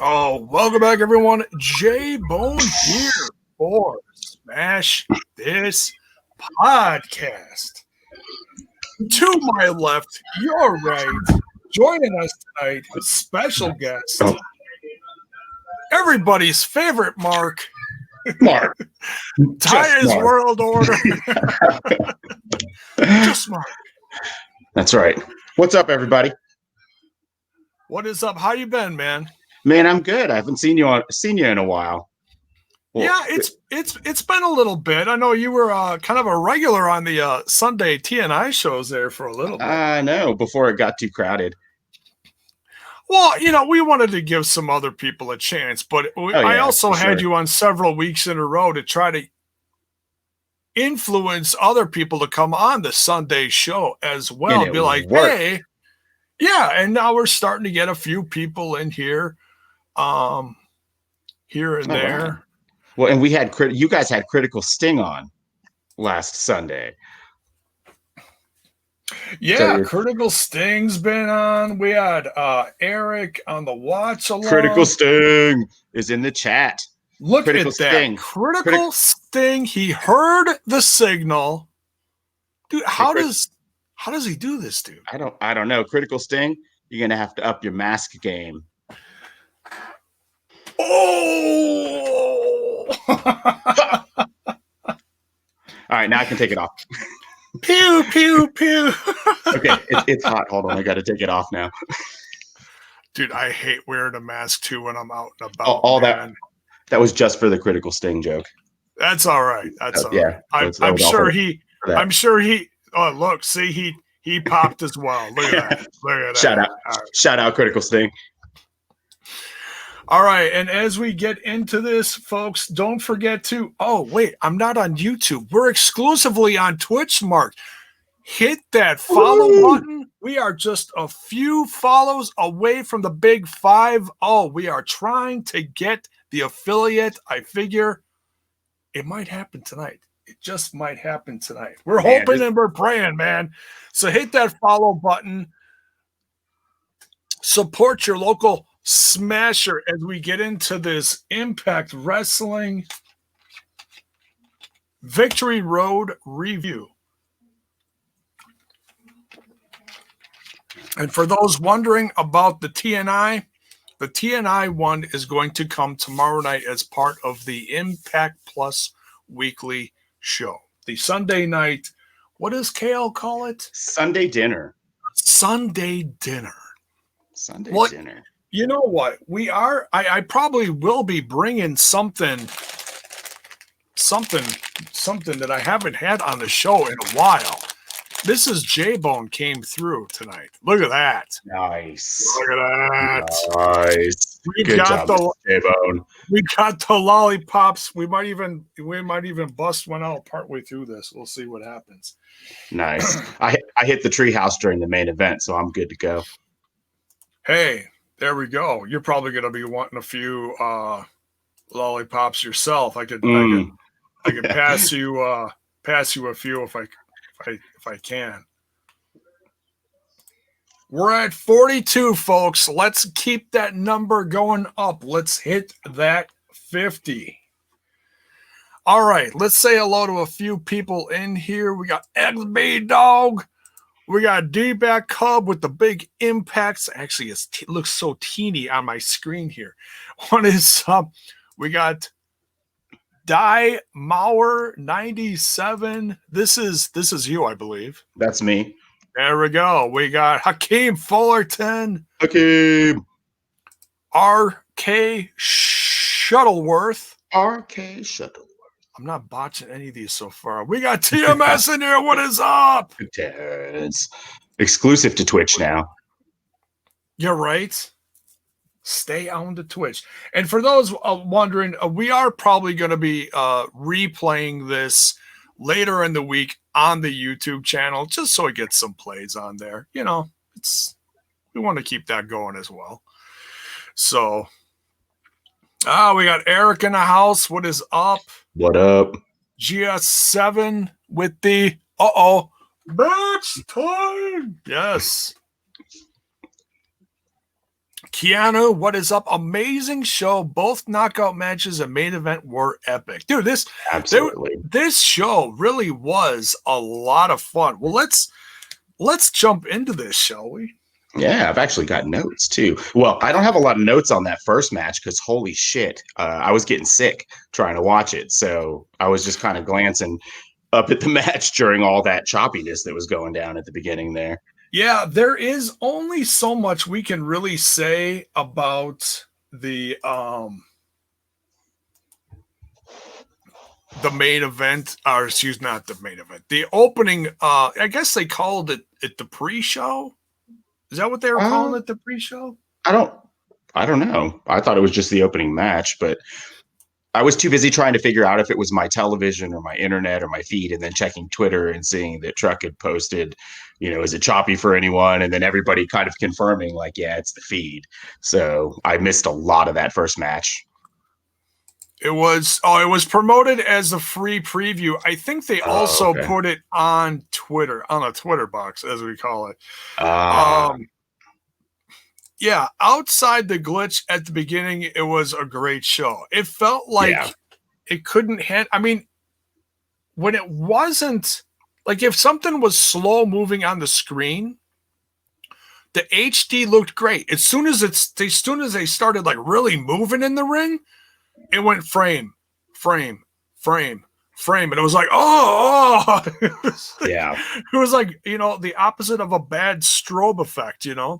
Oh, welcome back, everyone. JAYBONE here for Smash This Podcast. To my left, your right, joining us tonight, special guest, everybody's favorite Mark. Tie his world order. Just Mark. That's right. What's up, everybody? What is up? How you been, man? Man, I'm good. I haven't seen you in a while. Well, yeah, it's been a little bit. I know you were kind of a regular on the Sunday TNI shows there for a little bit. I know, before it got too crowded. Well, we wanted to give some other people a chance, but I also had you on several weeks in a row to try to influence other people to come on the Sunday show as well. And be like, hey, yeah, and now we're starting to get a few people in here. Here and there. Wow. Well, and we had you guys had Critical Sting on last Sunday. Yeah, so Critical Sting's been on. We had Eric on the watch along. Critical Sting is in the chat. Look at that. Sting. Critical Sting. He heard the signal. Dude, how does he do this, dude? I don't know. Critical Sting, you're gonna have to up your mask game. Oh! All right, now I can take it off. Pew, pew, pew. Okay, it's hot. Hold on, I got to take it off now. Dude, I hate wearing a mask too when I'm out and about. All that was just for the Critical Sting joke. That's all right. That's all right. I'm sure he. Oh, look, see, he popped as well. Look at that. Look at that. Shout out, Critical Sting. All right, and as we get into this, folks, don't forget to, I'm not on YouTube. We're exclusively on Twitch, Mark. Hit that follow button. We are just a few follows away from the big 5-0. We are trying to get the affiliate. I figure it might happen tonight. It just might happen tonight. We're hoping and we're praying, man. So hit that follow button. Support your local smasher as we get into this Impact Wrestling Victory Road review. And for those wondering about the TNI one is going to come tomorrow night as part of the Impact Plus weekly show. The Sunday night, what does KL call it? Sunday dinner. Sunday dinner. Dinner. You know what? I probably will be bringing something that I haven't had on the show in a while. This is JAYBONE came through tonight. Look at that. Nice. Look at that. Nice. Good job, JAYBONE. We got the lollipops. We might even bust one out partway through this. We'll see what happens. Nice. I hit the treehouse during the main event, so I'm good to go. Hey. There we go. You're probably going to be wanting a few lollipops yourself. I could pass you a few if I can. We're at 42, folks. Let's keep that number going up. Let's hit that 50. All right, let's say hello to a few people in here. We got XB Dog. We got D-Back Cub with the big impacts. Actually, it looks so teeny on my screen here. One is we got Die Mauer 97. This is you, I believe. That's me. There we go. We got Hakeem Fullerton. Hakeem. RK Shuttleworth. RK Shuttleworth. I'm not botching any of these so far. We got TMS in here. What is up? It's exclusive to Twitch now. You're right. Stay on the Twitch. And for those wondering, we are probably going to be replaying this later in the week on the YouTube channel, just so it gets some plays on there. We want to keep that going as well. So, we got Eric in the house. What is up? What up? GS7 with the match time. Yes. Keanu, what is up? Amazing show. Both knockout matches and main event were epic. Dude, Absolutely. this show really was a lot of fun. Well, let's jump into this, shall we? Yeah, I've actually got notes too. Well, I don't have a lot of notes on that first match because holy shit, I was getting sick trying to watch it. So I was just kind of glancing up at the match during all that choppiness that was going down at the beginning there. Yeah, there is only so much we can really say about the main event, or excuse not the main event, the opening. I guess they called it the pre-show. Is that what they were calling it, the pre-show? I don't know. I thought it was just the opening match, but I was too busy trying to figure out if it was my television or my internet or my feed, and then checking Twitter and seeing that Truck had posted, is it choppy for anyone? And then everybody kind of confirming, like, yeah, it's the feed. So I missed a lot of that first match. It was promoted as a free preview. I think they also put it on Twitter, on a Twitter box, as we call it. Yeah, outside the glitch at the beginning, it was a great show. It felt like it couldn't I mean, when it wasn't, like if something was slow moving on the screen, the HD looked great. As soon as they started like really moving in the ring, it went frame, frame, frame, frame, and it was like, oh. Yeah. It was like, the opposite of a bad strobe effect, Yeah,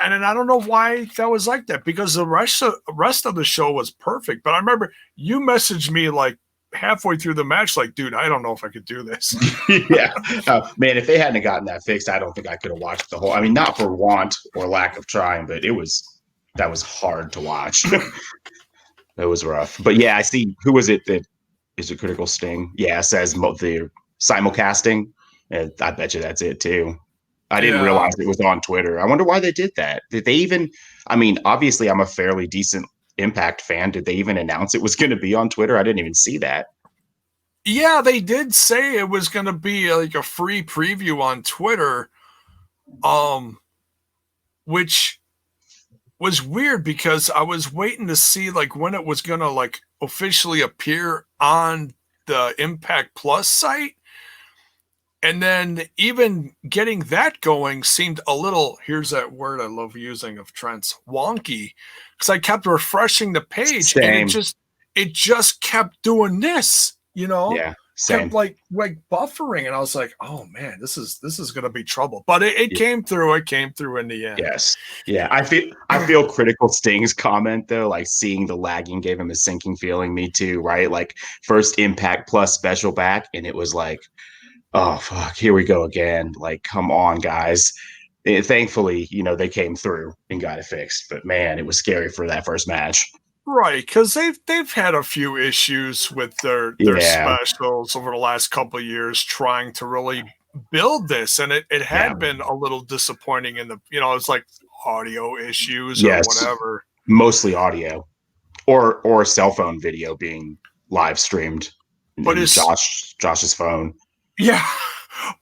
and then I don't know why that was like that, because the rest of the show was perfect. But I remember you messaged me like halfway through the match, like, dude, I don't know if I could do this. Yeah. Man, if they hadn't gotten that fixed, I don't think I could have watched the whole. I mean, not for want or lack of trying, but that was hard to watch. That was rough. But yeah, I see. Who was it that is a Critical Sting? Yeah, says the simulcasting. And I bet you that's it too. I didn't realize it was on Twitter. I wonder why they did that. Did they even? I mean, obviously, I'm a fairly decent Impact fan. Did they even announce it was going to be on Twitter? I didn't even see that. Yeah, they did say it was going to be like a free preview on Twitter, which was weird because I was waiting to see like when it was going to like officially appear on the Impact Plus site. And then even getting that going seemed a little, here's that word I love using of Trent's, wonky, because I kept refreshing the page. Same. And it just kept doing this, Yeah, same. kept like buffering, and I was like, oh man, this is going to be trouble. But it came through. It came through in the end. Yes. Yeah. I feel Critical Sting's comment though, like seeing the lagging gave him a sinking feeling. Me too. Right. Like first Impact Plus special back, and it was like, oh fuck, here we go again. Like, come on, guys. Thankfully, they came through and got it fixed. But man, it was scary for that first match. Right, because they've had a few issues with their specials over the last couple of years trying to really build this, and it had been a little disappointing in the it's like audio issues or whatever. Mostly audio, or cell phone video being live streamed. But it's Josh's phone. Yeah,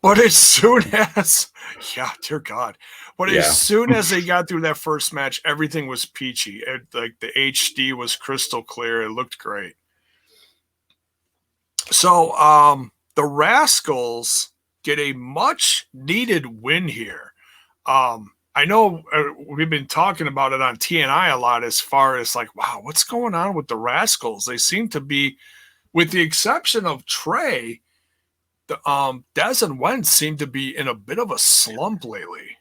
but as soon as dear God. But as soon as they got through that first match, everything was peachy. Like the HD was crystal clear. It looked great. So the Rascals get a much needed win here. I know we've been talking about it on TNI a lot as far as like, wow, what's going on with the Rascals? They seem to be, with the exception of Trey, Dez and Wentz seem to be in a bit of a slump lately.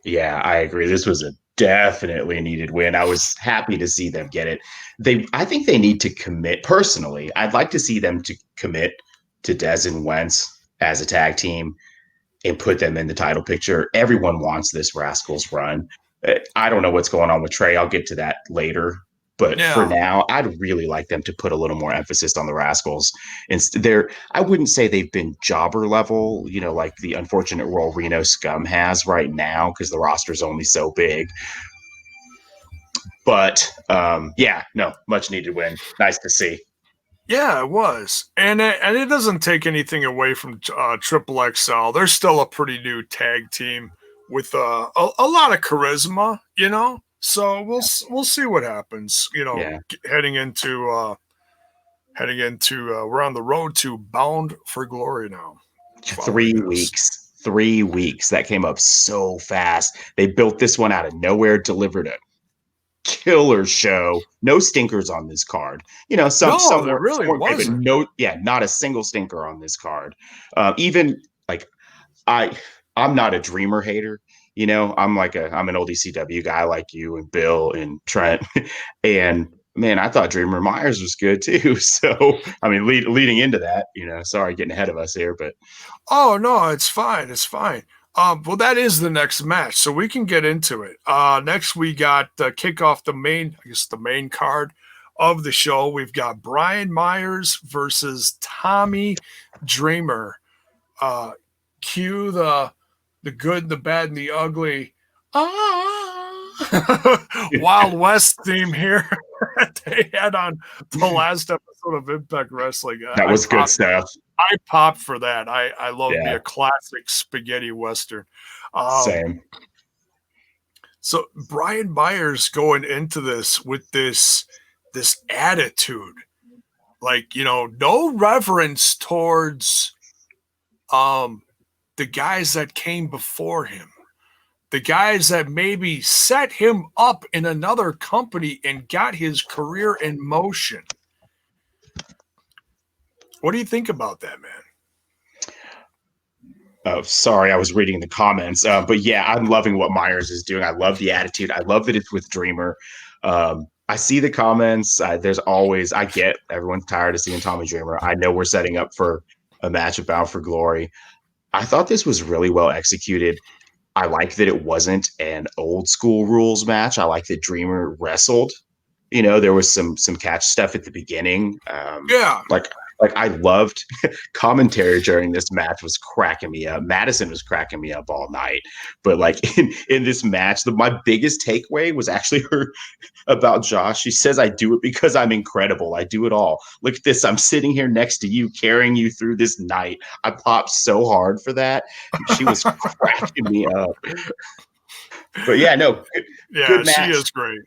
Yeah, I agree. This was a definitely needed win. I was happy to see them get it. I think they need to commit. Personally, I'd like to see them to commit to Dez and Wentz as a tag team and put them in the title picture. Everyone wants this Rascals run. I don't know what's going on with Trey. I'll get to that later. But for now, I'd really like them to put a little more emphasis on the Rascals. And I wouldn't say they've been jobber level, like the unfortunate role Reno Scum has right now, because the roster's only so big. But much needed win. Nice to see. Yeah, it was. And it doesn't take anything away from Triple XL. They're still a pretty new tag team. with a lot of charisma, you know. So we'll see what happens, you know, Yeah. heading into we're on the road to Bound for Glory now. three Following this. weeks. 3 weeks. That came up so fast. They built this one out of nowhere, delivered a killer show. No stinkers on this card. You know, No, there some really were great, but wasn't. no, yeah, not a single stinker on this card. Even like I I'm not a dreamer hater. You know, I'm an old ECW guy like you and Bill and Trent. And man, I thought Dreamer Myers was good too. So I mean, leading into that, you know, sorry getting ahead of us here, but Oh no, it's fine. It's fine. Well, that is the next match, so we can get into it. Next, we got kick off the main, I guess, the main card of the show. We've got Brian Myers versus Tommy Dreamer. Uh, Cue the good, the bad, and the ugly. Wild West theme here they had on the last episode of Impact Wrestling. that was good stuff. I popped for that. I love me Yeah, a classic spaghetti western. same. So Brian Myers going into this with this attitude, like, you know, no reverence towards the guys that came before him, the guys that maybe set him up in another company and got his career in motion. What do you think about that, man? Oh, sorry, I was reading the comments. But yeah, I'm loving what Myers is doing. I love the attitude. I love that it's with Dreamer. I see the comments. I get everyone's tired of seeing Tommy Dreamer. I know we're setting up for a match of Bound for Glory. I thought this was really well executed. I like that it wasn't an old school rules match. I like that Dreamer wrestled. You know, there was some catch stuff at the beginning. Yeah. Like I loved commentary during this match was cracking me up. Madison was cracking me up all night. But like in this match, my biggest takeaway was actually her about Josh. She says, I do it because I'm incredible. I do it all. Look at this. I'm sitting here next to you, carrying you through this night. I popped so hard for that. She was cracking me up. But yeah, no, Yeah, good she match. is great.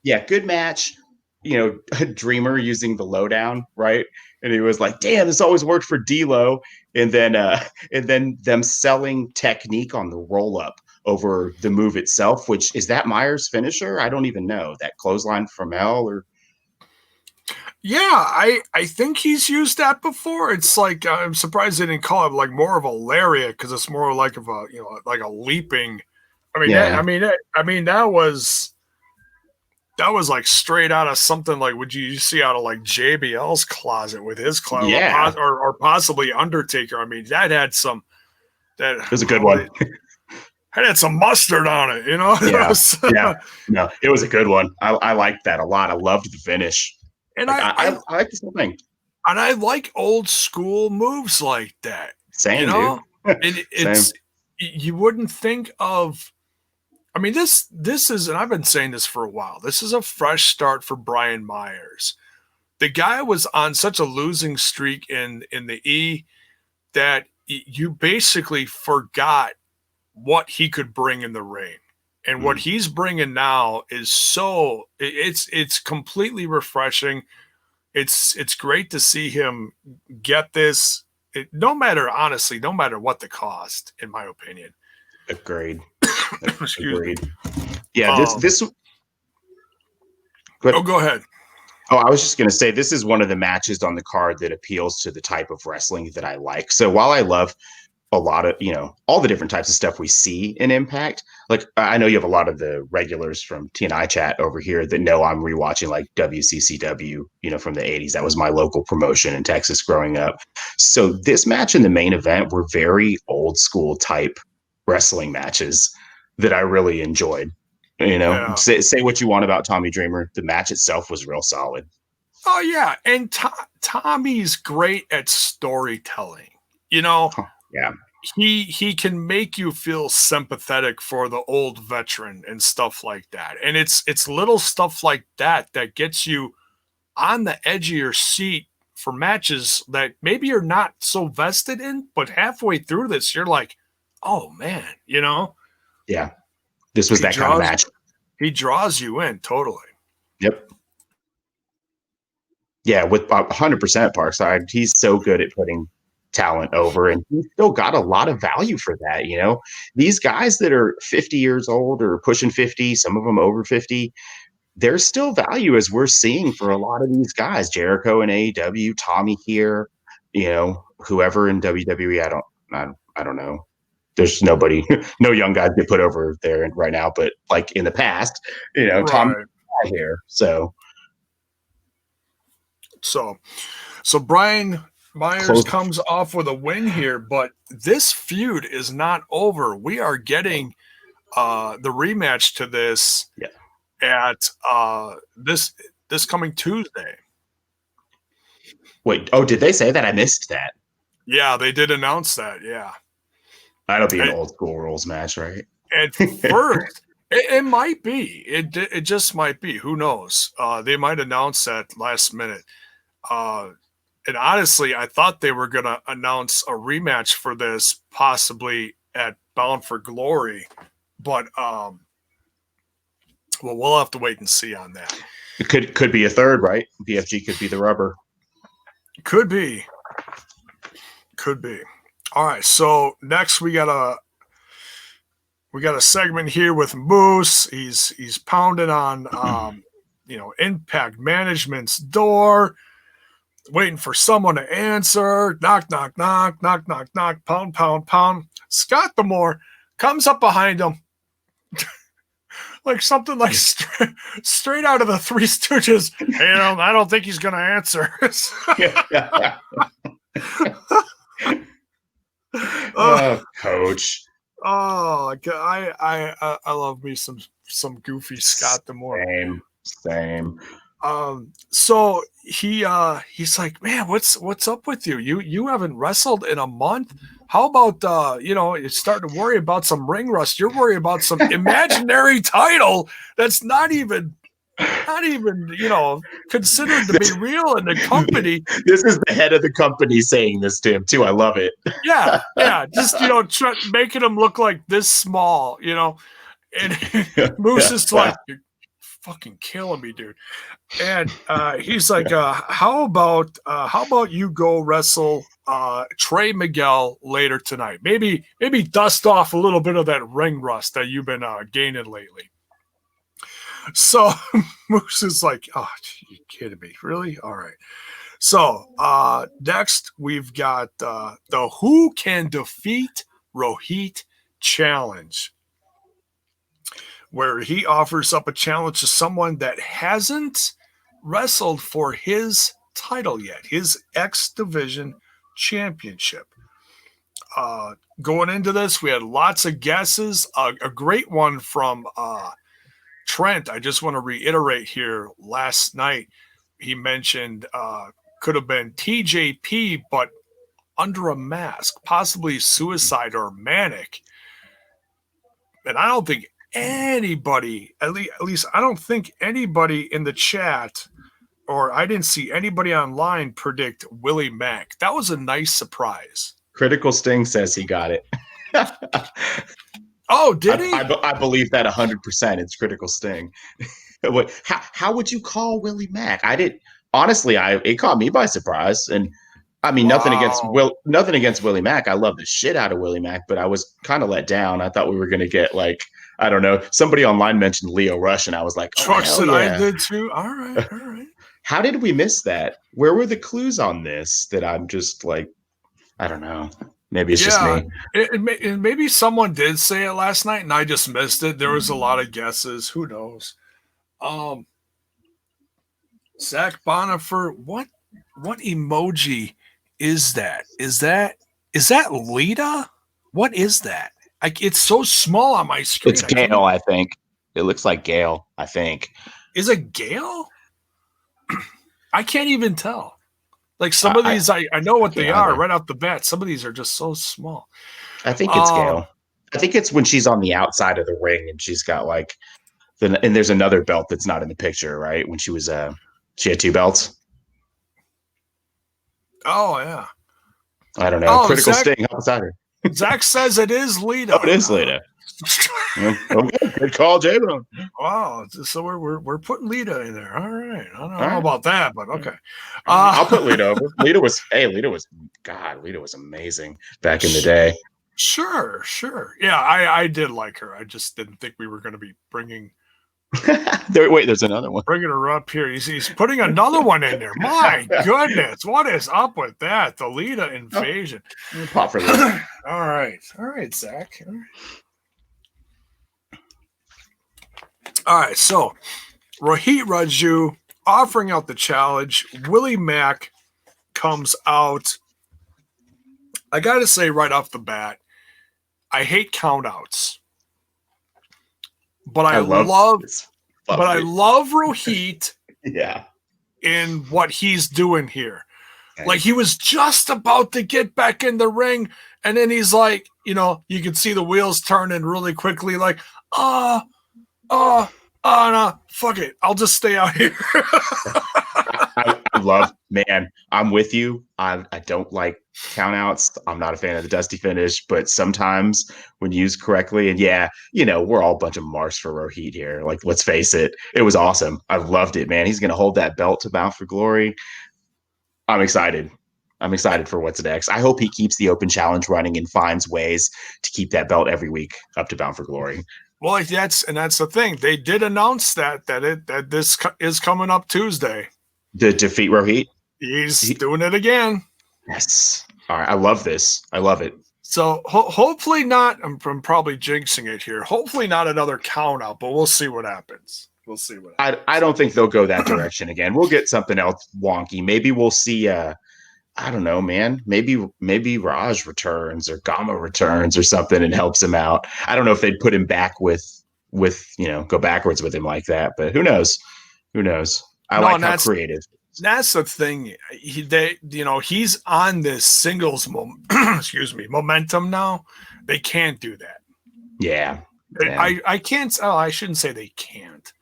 Yeah, good match. You know, a Dreamer using the lowdown, right? And he was like, "Damn, this always worked for D'Lo." And then them selling technique on the roll up over the move itself, which is that Myers' finisher? I don't even know that clothesline from hell or. Yeah, I think he's used that before. It's like I'm surprised they didn't call it like more of a lariat because it's more like of a, you know, like a leaping. I mean, Yeah. that was like straight out of something like would you see out of like JBL's closet with his closet, Yeah. or possibly Undertaker. I mean, that had some that It was a good one. had some mustard on it, you know. Yeah. Yeah. No, it was a good one. I liked that a lot. I loved the finish. And Like I like this whole thing. and I like old school moves like that. You Same, know, dude. and it's you wouldn't think of. I mean, this is, and I've been saying this for a while. This is a fresh start for Brian Myers. The guy was on such a losing streak in the E that you basically forgot what he could bring in the ring. And what he's bringing now is it's completely refreshing. It's great to see him get this. No matter what the cost, in my opinion. Agreed. Excuse me. Yeah, this. Go ahead. Oh, I was just going to say this is one of the matches on the card that appeals to the type of wrestling that I like. So while I love a lot of, you know, all the different types of stuff we see in Impact, like I know you have a lot of the regulars from TNI chat over here that know I'm rewatching like WCCW, you know, from the 80s. That was my local promotion in Texas growing up. So this match and the main event were very old school type wrestling matches that I really enjoyed. You know, Yeah. say what you want about Tommy Dreamer. The match itself was real solid. Oh yeah, and Tommy's great at storytelling. You know, Yeah, he can make you feel sympathetic for the old veteran and stuff like that. And it's little stuff like that that gets you on the edge of your seat for matches that maybe you're not so vested in, but halfway through this, you're like, oh man, you know. Yeah. This was that kind of match. He draws you in totally. Yep. Yeah, with 100% Parkside. He's so good at putting talent over, and he's still got a lot of value for that. You know, these guys that are 50 years old or pushing 50, some of them over 50, there's still value as we're seeing for a lot of these guys. Jericho in AEW, Tommy here, you know, whoever in WWE. I don't know. There's nobody, no young guys get put over there right now, but like in the past, you know, Tommy here. So Brian Myers comes off with a win here, but this feud is not over. We are getting the rematch to this at this coming Tuesday. Wait, did they say that? I missed that. Yeah, they did announce that. Yeah, that'll be an old school rules match, right? At first, it might be. It just might be. Who knows? They might announce that last minute. And honestly, I thought they were going to announce a rematch for this possibly at Bound for Glory, but well, we'll have to wait and see on that. It could be a third, right? BFG could be the rubber. Could be. All right. So next we got a segment here with Moose. He's pounding on Impact Management's door, waiting for someone to answer. Knock, knock, knock, knock, knock, knock, pound, pound, pound. Scott D'Amore comes up behind him. Like something like straight out of the Three Stooges. Hey, I don't think he's going to answer. Coach. Oh, I love me some goofy Scott D'Amore. Same. So he's like, man, what's up with you? You haven't wrestled in a month. How about you're starting to worry about some ring rust. You're worried about some imaginary title that's not even considered to be real in the company. This is the head of the company saying this to him too. I love it. Yeah. Just making him look like this small, and Moose is like, you're fucking killing me, dude. And he's like, how about you go wrestle Trey Miguel later tonight? Maybe dust off a little bit of that ring rust that you've been gaining lately. So Moose is like, oh, you kidding me? Really? All right. So next we've got the Who Can Defeat Rohit Challenge, where he offers up a challenge to someone that hasn't wrestled for his title yet, his X Division Championship. Going into this, we had lots of guesses. A great one from Trent. I just want to reiterate here. Last night, he mentioned could have been TJP, but under a mask, possibly Suicide or Manic. And I don't think anybody, at least I don't think anybody in the chat, or I didn't see anybody online predict Willie Mack. That was a nice surprise. Critical Sting says he got it. Oh, did he? I believe that 100%. It's Critical Sting. How would you call Willie Mack? I did honestly. It caught me by surprise, and I mean nothing against Willie Mack. I love the shit out of Willie Mack, but I was kind of let down. I thought we were going to get like, I don't know. Somebody online mentioned Leo Rush, and I was like, I did too. All right. How did we miss that? Where were the clues on this? That I'm just like, I don't know. Maybe it's just me. Maybe someone did say it last night, and I just missed it. There was a lot of guesses. Who knows? Zach Bonifer, what emoji is that? Is that Lita? What is that? It's so small on my screen. It's Gail, I think. It looks like Gail, I think. Is it Gail? I can't even tell. Like some of these, I know what they are right off the bat. Some of these are just so small. I think it's Gail. I think it's when she's on the outside of the ring and she's got like, and there's another belt that's not in the picture, right? When she was, she had two belts. Oh yeah. I don't know. Critical Sting outside her. Zach says it is Lita. Oh, it is Lita. Okay, good call, JAYBONE. Wow, so we're putting Lita in there. All right, I don't know All right. about that, but okay. I'll put Lita over. Lita was amazing back in the day. Sure. Yeah, I did like her. I just didn't think we were going to be bringing There's another one. bringing her up here. He's putting another one in there. My goodness, what is up with that? The Lita invasion. Pop for Lita. All right, Zach. All right, so Rohit Raju offering out the challenge. Willie Mack comes out. I got to say right off the bat, I hate countouts, but I love Rohit. Yeah, in what he's doing here. Like he was just about to get back in the ring, and then he's like, you can see the wheels turning really quickly. Like, no, fuck it, I'll just stay out here. I'm with you. I don't like countouts. I'm not a fan of the dusty finish, but sometimes when used correctly, and we're all a bunch of marks for Rohit here. Like, let's face it, it was awesome. I loved it, man. He's going to hold that belt to Bound for Glory. I'm excited. I'm excited for what's next. I hope he keeps the open challenge running and finds ways to keep that belt every week up to Bound for Glory. Well, that's the thing. They did announce that this is coming up Tuesday. To defeat Rohit? He's doing it again. Yes. All right. I love this. I love it. So hopefully not. I'm probably jinxing it here. Hopefully not another count out, but we'll see what happens. I don't think they'll go that direction again. We'll get something else wonky. Maybe we'll see. I don't know, man. Maybe Raj returns or Gama returns or something and helps him out. I don't know if they'd put him back with go backwards with him like that, but who knows? I like how creative. That's the thing. He's on this singles momentum now. They can't do that. Yeah. I can't. Oh, I shouldn't say they can't.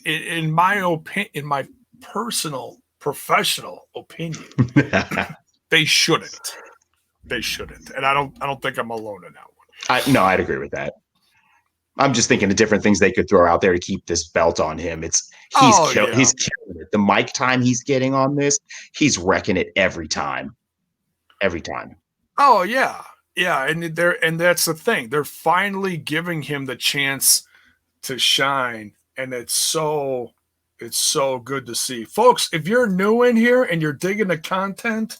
In my personal professional opinion, they shouldn't. And I don't think I'm alone in that one. I'd agree with that. I'm just thinking of different things they could throw out there to keep this belt on him. He's killing it. The mic time he's getting on this, he's wrecking it every time. Oh yeah, and that's the thing. They're finally giving him the chance to shine, and it's so good to see, folks. If you're new in here and you're digging the content,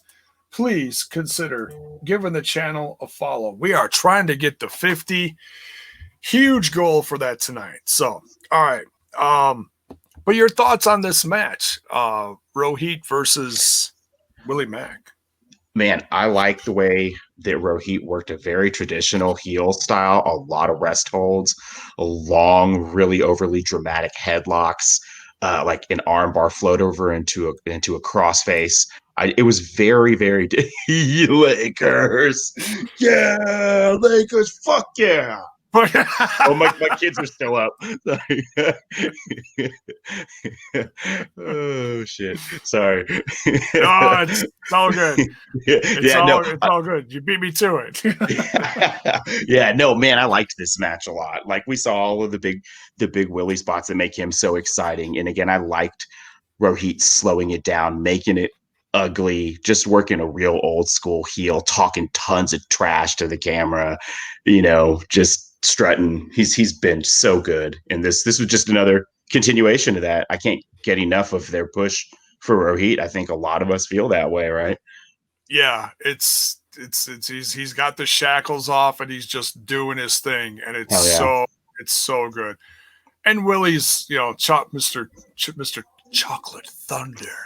please consider giving the channel a follow. We are trying to get to 50. Huge goal for that tonight. So, all right. But your thoughts on this match, Rohit versus Willie Mack? Man, I like the way that Rohit worked a very traditional heel style, a lot of rest holds, a long, really overly dramatic headlocks, like an armbar float over into a crossface. It was very, very Lakers. Yeah, Lakers, fuck yeah. Oh, my kids are still up. Oh shit! Sorry. Oh, it's all good. It's all good. You beat me to it. Yeah, no, man, I liked this match a lot. Like, we saw all of the big Willie spots that make him so exciting. And again, I liked Rohit slowing it down, making it ugly, just working a real old school heel, talking tons of trash to the camera, just strutting. He's been so good, and this was just another continuation of that. I can't get enough of their push for Rohit. I think a lot of us feel that way, right? Yeah, he's got the shackles off and he's just doing his thing, and it's so good. And Willie's, Mr. Chocolate Thunder.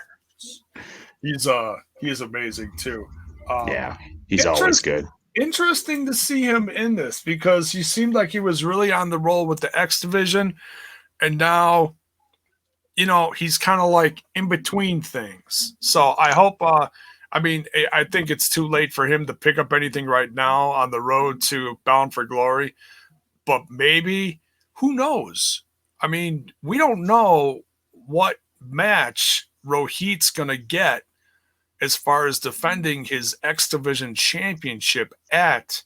He is amazing too. He's always good. Interesting to see him in this, because he seemed like he was really on the roll with the X division, and now, he's kind of like in between things. So I hope. I think it's too late for him to pick up anything right now on the road to Bound for Glory, but maybe, who knows? I mean, we don't know what match Rohit's gonna get as far as defending his X Division championship at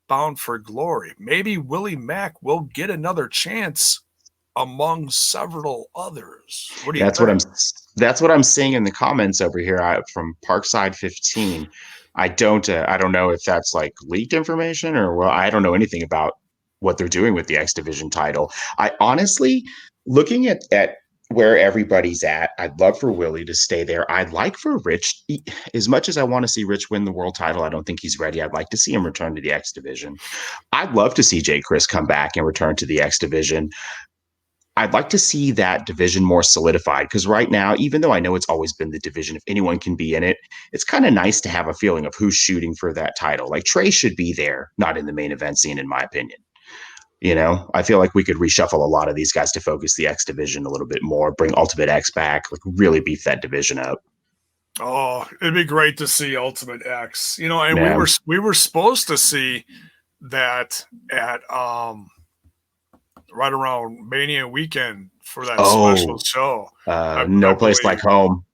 Bound for Glory. Maybe Willie Mack will get another chance among several others. What do you think? That's what I'm seeing in the comments over here from Parkside 15. I don't know if that's like leaked information or well, I don't know anything about what they're doing with the X Division title. I honestly, looking at where everybody's at, I'd love for Willie to stay there. I'd like for Rich, as much as I want to see Rich win the world title, I don't think he's ready. I'd like to see him return to the X Division. I'd love to see Jay Chris come back and return to the X Division. I'd like to see that division more solidified because right now, even though I know it's always been the division, if anyone can be in it, it's kind of nice to have a feeling of who's shooting for that title. Like Trey should be there, not in the main event scene, in my opinion. I feel like we could reshuffle a lot of these guys to focus the X division a little bit more, bring Ultimate X back, like really beef that division up. Oh, it'd be great to see Ultimate X. And we were supposed to see that at right around Mania weekend for that special show. No Place Like Home.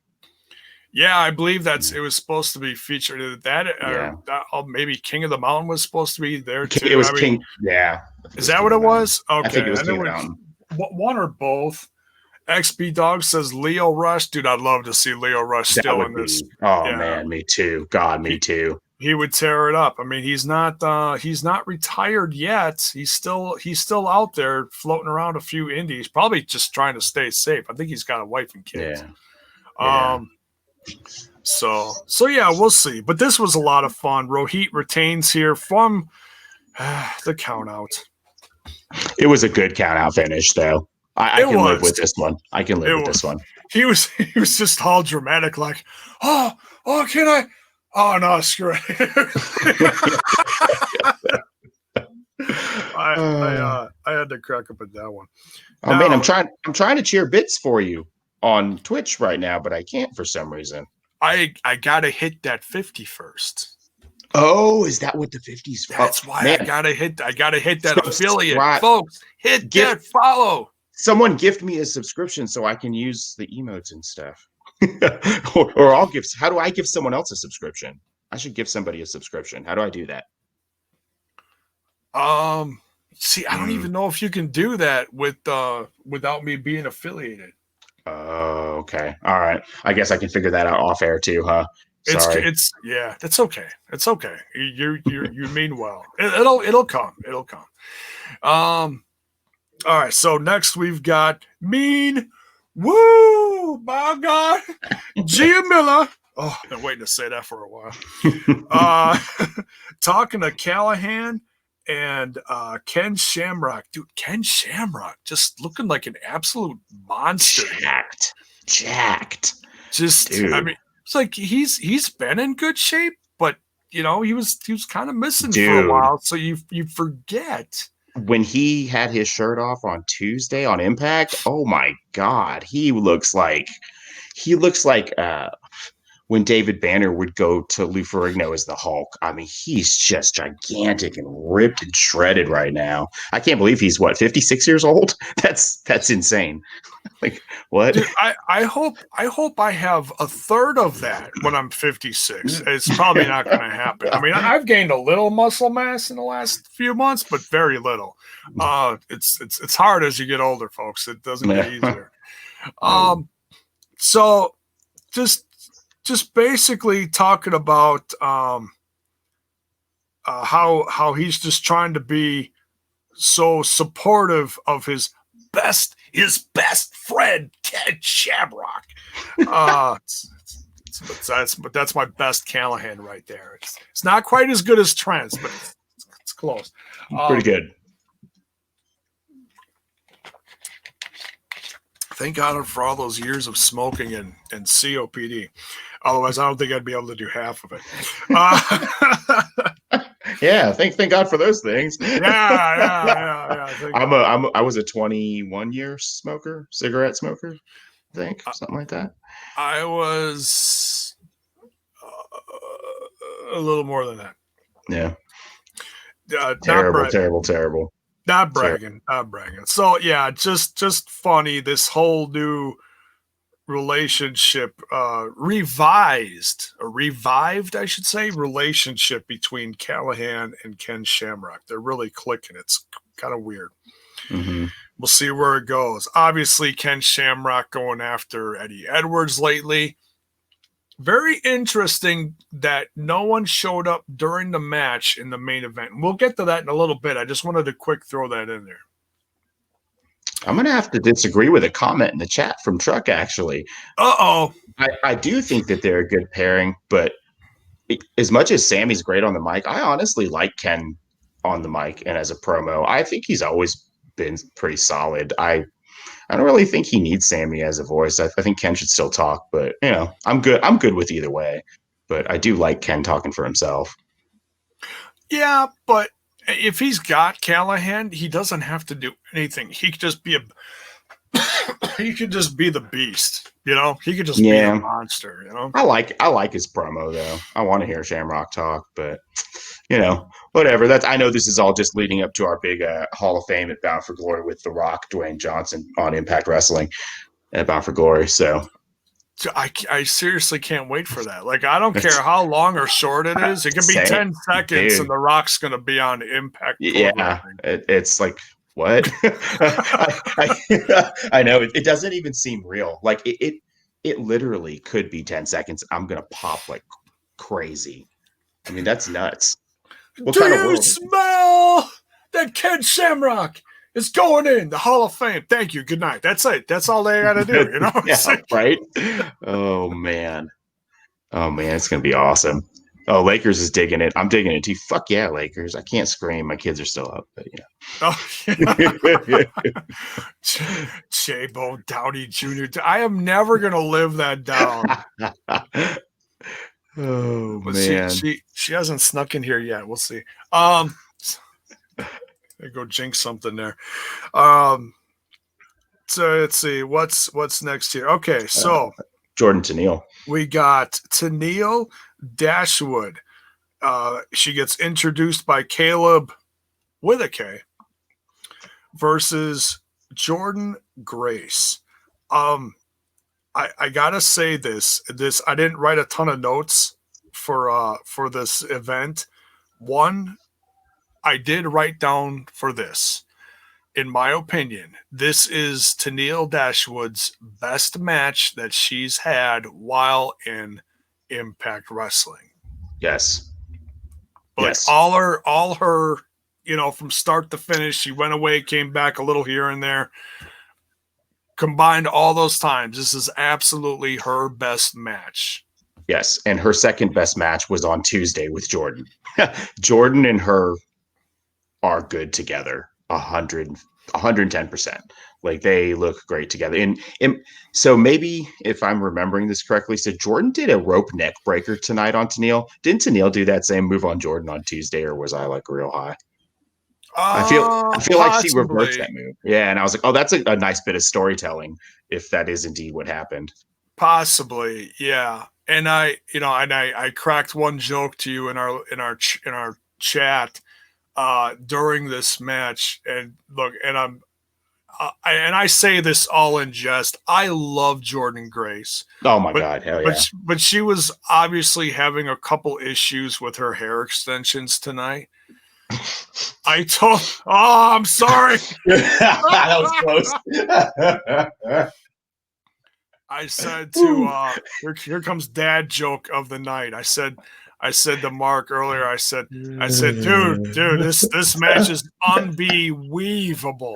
Yeah, I believe it was supposed to be featured. Maybe King of the Mountain was supposed to be there too. It was King. Yeah. Is that what it was? Okay. I think it was King of the Mountain. One or both. XB Dog says Leo Rush. Dude, I'd love to see Leo Rush still in this. Man, me too. God, me too. He would tear it up. I mean, he's not retired yet. He's still out there floating around a few indies, probably just trying to stay safe. I think he's got a wife and kids. Yeah. So yeah, we'll see. But this was a lot of fun. Rohit retains here from the count out. It was a good count out finish, though. I can live with this one. I can live with this one. He was just all dramatic, like, oh, can I? Oh no, screw it. I had to crack up at that one. Oh man, I'm trying to cheer bits for you on Twitch right now, but I can't for some reason. I gotta hit that 50 first. Oh, is that what the 50s? That's why man. I gotta hit that affiliate, folks. That follow. Someone gift me a subscription so I can use the emotes and stuff. or I'll give. How do I give someone else a subscription? I should give somebody a subscription. How do I do that? See, I don't even know if you can do that without me being affiliated. Oh, okay. All right. I guess I can figure that out off air too, huh? Sorry. That's okay. It's okay. You mean well. It'll come. It'll come. All right. So next we've got Mean. Woo! My God, Gia Miller. Oh, I've been waiting to say that for a while. Talking to Callahan and Ken Shamrock. Dude, Ken Shamrock just looking like an absolute monster. Jacked. Just, dude. I mean, it's like he's been in good shape, but he was kind of missing for a while. So you forget. When he had his shirt off on Tuesday on Impact, oh my God, he looks like when David Banner would go to Lou Ferrigno as the Hulk. I mean, he's just gigantic and ripped and shredded right now. I can't believe he's 56 years old. That's insane. Like what? Dude, I hope I have a third of that when I'm 56. It's probably not going to happen. I mean, I've gained a little muscle mass in the last few months, but very little. It's hard as you get older, folks. It doesn't get easier. So just basically talking about how he's just trying to be so supportive of his best friend Ken Shamrock. That's my best Callahan right there. It's not quite as good as Trent's, but it's close. Pretty good. Thank God for all those years of smoking and COPD. Otherwise, I don't think I'd be able to do half of it. Yeah, thank God for those things. Yeah. I was a 21-year cigarette smoker, I think, something like that. I was a little more than that. Yeah. Terrible. Not bragging. So yeah, just funny. This whole new relationship, revived, I should say, relationship between Callahan and Ken Shamrock. They're really clicking. It's kind of weird. Mm-hmm. We'll see where it goes. Obviously, Ken Shamrock going after Eddie Edwards lately. Very interesting that no one showed up during the match in the main event. We'll get to that in a little bit. I just wanted to quick throw that in there. I'm going to have to disagree with a comment in the chat from Truck, actually. Uh-oh. I do think that they're a good pairing, but as much as Sammy's great on the mic, I honestly like Ken on the mic and as a promo. I think he's always been pretty solid. I don't really think he needs Sammy as a voice. I think Ken should still talk, but I'm good. I'm good with either way. But I do like Ken talking for himself. Yeah, but if he's got Callahan, he doesn't have to do anything. He could just be he could just be the beast. He could just be a monster. I like his promo though. I want to hear Shamrock talk, but whatever. I know this is all just leading up to our big Hall of Fame at Bound for Glory with The Rock, Dwayne Johnson on Impact Wrestling at Bound for Glory. So I seriously can't wait for that. Like, I don't care how long or short it is. It could be 10 seconds, and The Rock's going to be on Impact. Yeah, it's like, what? I know it doesn't even seem real. Like it literally could be 10 seconds. I'm going to pop like crazy. I mean, that's nuts. What Do you smell that Ken Shamrock is going in the Hall of Fame? Thank you. Good night. That's it. That's all they got to do. Yeah, right? Oh, man. It's going to be awesome. Oh, Lakers is digging it. I'm digging it too. Fuck yeah, Lakers. I can't scream. My kids are still up, but yeah. Oh, yeah. JAYBONE Downey Jr. I am never going to live that down. Oh, but man. She hasn't snuck in here yet. We'll see. I go jinx something there. So let's see what's next here. Okay, so Jordan Tenille. We got Tenille Dashwood. She gets introduced by Caleb with a K versus Jordan Grace. I gotta say this I didn't write a ton of notes for this event. One, I did write down for this. In my opinion, this is Tenille Dashwood's best match that she's had while in Impact Wrestling. Yes. But yes. all her, from start to finish, she went away, came back a little here and there. Combined all those times, this is absolutely her best match. Yes, and her second best match was on Tuesday with Jordan. Jordan and her are good together, 110%. Like, they look great together. And so maybe, if I'm remembering this correctly, so Jordan did a rope neck breaker tonight on Tenille. Didn't Tenille do that same move on Jordan on Tuesday, or was I like real high? I feel like she reversed that move. Yeah, and I was like, oh, that's a nice bit of storytelling if that is indeed what happened. Possibly, yeah. And I cracked one joke to you in our chat during this match, and look, and I say this all in jest. I love Jordan Grace. Oh my God, hell yeah! But she was obviously having a couple issues with her hair extensions tonight. I'm sorry. That was close. I said to here comes dad joke of the night. I said to Mark earlier, I said, dude, this match is unbelievable.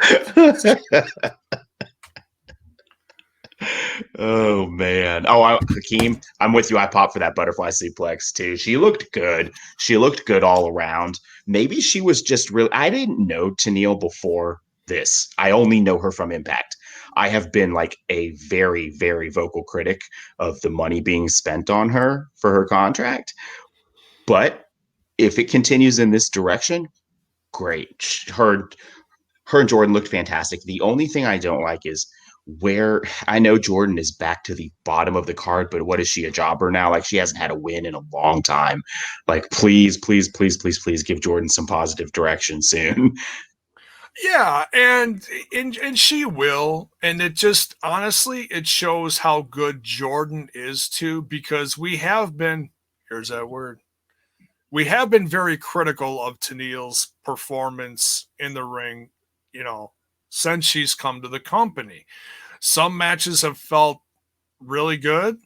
Oh man. Oh, Hakeem, I'm with you. I popped for that butterfly suplex too. She looked good. She looked good all around. Maybe she was just really, I didn't know Tenille before this. I only know her from Impact. I have been like a very, very vocal critic of the money being spent on her for her contract. But if it continues in this direction, great. Her and Jordan looked fantastic. The only thing I don't like is where I know Jordan is back to the bottom of the card, but what is she, a jobber now? Like, she hasn't had a win in a long time. Like, please give Jordan some positive direction soon. Yeah, and she will, and it just honestly it shows how good Jordan is too, because we have been, here's that word, we have been very critical of Tennille's performance in the ring, you know, since she's come to the company. Some matches have felt really good,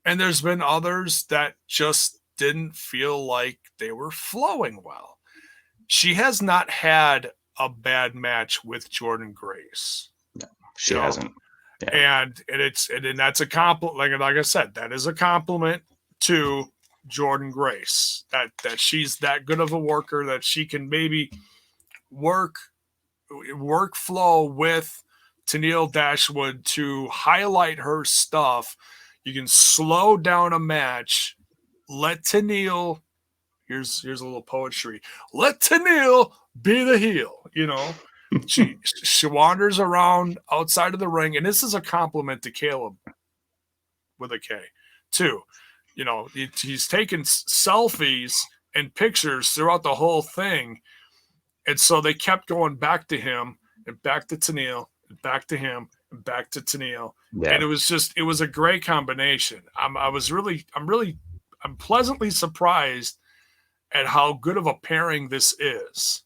and there's been others that just didn't feel like they were flowing well. She has not had a bad match with Jordan Grace, you She know, hasn't. Yeah. and that's a compliment. Like I said, that is a compliment to Jordan Grace, that she's that good of a worker, that she can maybe work flow with Tennille Dashwood to highlight her stuff. You can slow down a match. Let Tennille, here's a little poetry. Let Tennille be the heel. You know, she wanders around outside of the ring, and this is a compliment to Caleb with a K, too. You know, he's taking selfies and pictures throughout the whole thing, and so they kept going back to him and back to Tennille and back to him and back to Tennille, Yeah. and it was a great combination. I'm pleasantly surprised at how good of a pairing this is.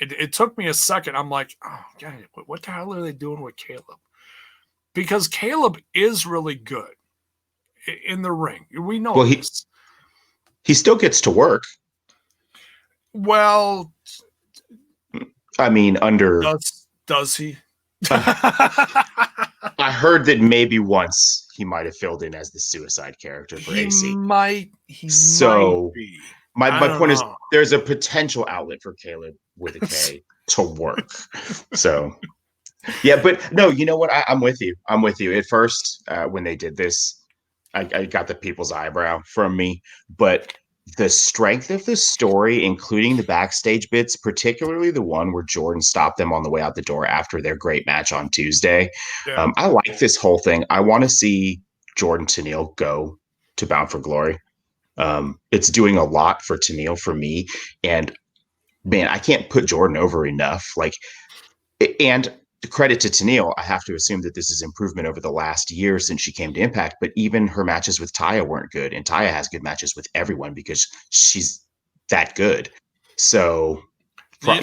It took me a second. I'm like, oh god, what the hell are they doing with Caleb? Because Caleb is really good in the ring. We know Well, this. he still gets to work. Well, I mean, under does he? I heard that maybe once he might have filled in as the suicide character for AC. He might be. My point is there's a potential outlet for Caleb with a K to work. So yeah, but no, you know what? I'm with you. I'm with you. At first, when they did this, I got the people's eyebrow from me, but the strength of the story, including the backstage bits, particularly the one where Jordan stopped them on the way out the door after their great match on Tuesday. Yeah. I like this whole thing. I want to see Jordan Tennille go to Bound for Glory. It's doing a lot for Tennille for me. And man, I can't put Jordan over enough. Like, and credit to Tennille, I have to assume that this is improvement over the last year since she came to Impact. But even her matches with Taya weren't good, and Taya has good matches with everyone because she's that good. So, Do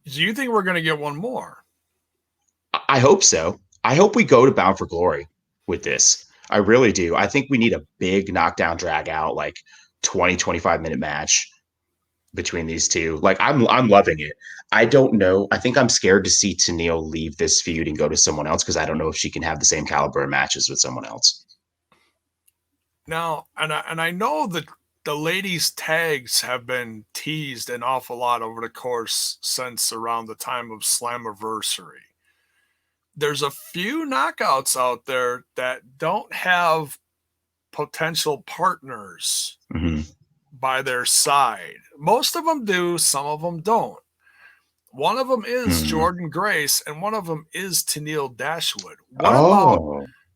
you think we're going to get one more? I hope so. I hope we go to Bound for Glory with this. I really do. I think we need a big knockdown, drag out, like 20-25 minute match between these two. Like I'm loving it. I don't know. I think I'm scared to see Tennille leave this feud and go to someone else because I don't know if she can have the same caliber of matches with someone else. Now, and I know that the ladies' tags have been teased an awful lot over the course since around the time of Slammiversary. There's a few knockouts out there that don't have potential partners by their side. Most of them do, some of them don't. One of them is Jordan Grace, and one of them is Tennille Dashwood.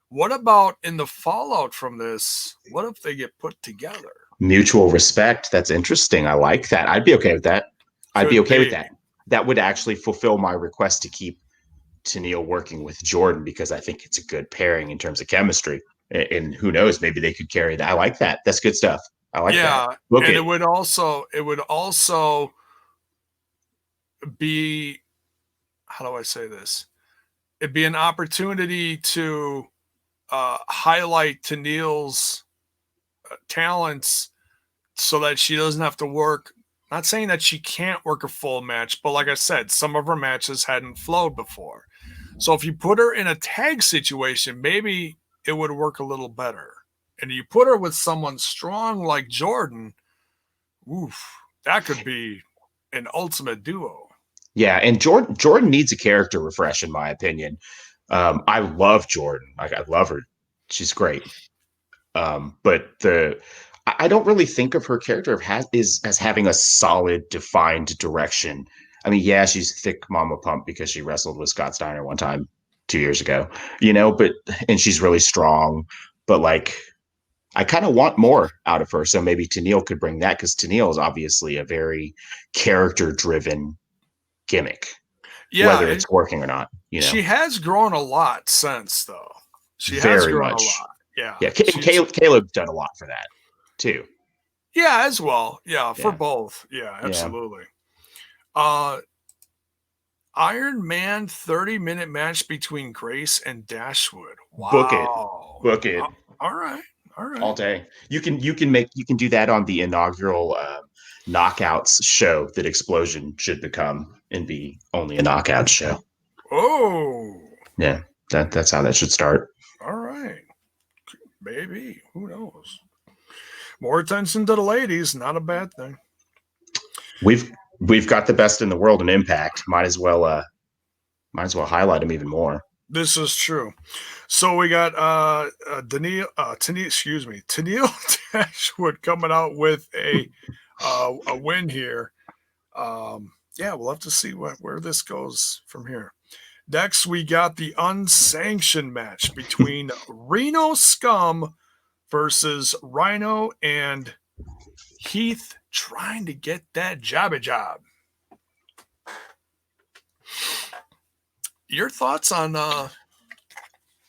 What about in the fallout from this? What if they get put together? Mutual respect. That's interesting. I like that. I'd be okay with that. I'd be okay with that. That would actually fulfill my request to keep Tennille working with Jordan because I think it's a good pairing in terms of chemistry. And who knows, maybe they could carry that. I like that. That's good stuff. I like that. And it would also be, how do I say this? It'd be an opportunity to highlight Tennille's talents so that she doesn't have to work. Not saying that she can't work a full match, but like I said, some of her matches hadn't flowed before. So if you put her in a tag situation, maybe it would work a little better. And you put her with someone strong like Jordan, that could be an ultimate duo. Yeah, and Jordan needs a character refresh, in my opinion. I love Jordan. I love her. She's great. But I don't really think of her character as having a solid, defined direction. I mean, yeah, she's thick mama pump because she wrestled with Scott Steiner one time 2 years ago, and she's really strong. But like, I kind of want more out of her. So maybe Tennille could bring that because Tennille is obviously a very character-driven gimmick. Yeah, whether it's working or not. She has grown a lot since, though. She has Very grown much. a lot. Yeah. Yeah, Caleb's done a lot for that too. Yeah, as well. Yeah, for Yeah. both. Yeah, Yeah. absolutely. Iron Man 30-minute match between Grace and Dashwood. Wow. Book it. All right. All right. All day. You can do that on the inaugural knockouts show that Explosion should become and be only a knockout show. Oh. Yeah, that's how that should start. All right. Maybe. Who knows? More attention to the ladies, not a bad thing. We've got the best in the world in Impact. Might as well highlight them even more. This is true. So we got Tennille Dashwood coming out with a win here. Yeah, we'll have to see where this goes from here. Next, we got the unsanctioned match between Reno Scum versus Rhino and Heath, trying to get that jobby job. Your thoughts on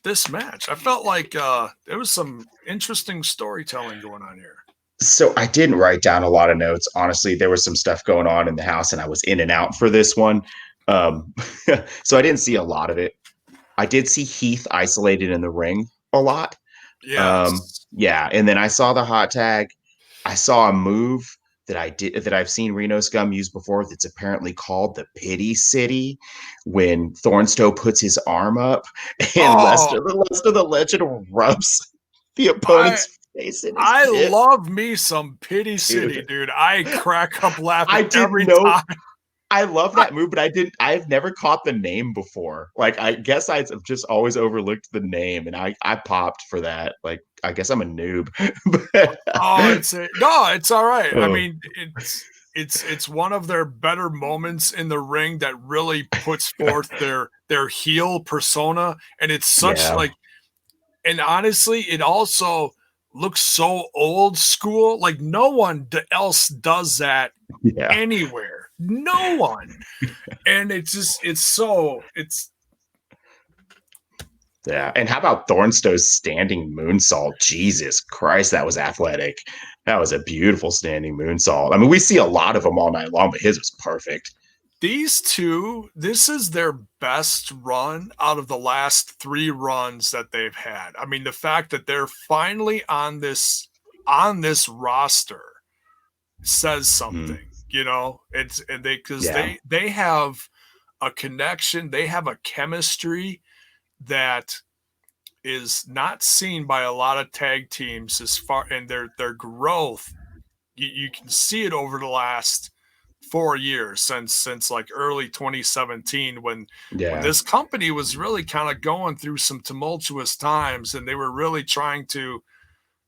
this match? I felt like there was some interesting storytelling going on here. So I didn't write down a lot of notes. Honestly, there was some stuff going on in the house and I was in and out for this one. So I didn't see a lot of it. I did see Heath isolated in the ring a lot. Yes. Yeah. And then I saw the hot tag. I saw a move that I've seen Reno Scum use before that's apparently called the Pity City, when Thornstowe puts his arm up and the rest of the legend rubs the opponent's face in his pit. Love me some Pity City, dude. I crack up laughing every time. I love that move, but I've never caught the name before. Like, I guess I've just always overlooked the name, and I popped for that. Like, I guess I'm a noob. It's all right. I mean, it's one of their better moments in the ring that really puts forth their heel persona, and it's such and honestly, it also looks so old school. Like, no one else does that anywhere. No one. And yeah. And how about Thornstowe's standing moonsault? Jesus Christ, that was athletic. That was a beautiful standing moonsault. I mean, we see a lot of them all night long, but his was perfect. These two, this is their best run out of the last 3 runs that they've had. I mean, the fact that they're finally on this roster says something. You know, they have a connection, they have a chemistry that is not seen by a lot of tag teams as far, and their growth. You can see it over the last 4 years since like early 2017 when this company was really kind of going through some tumultuous times, and they were really trying to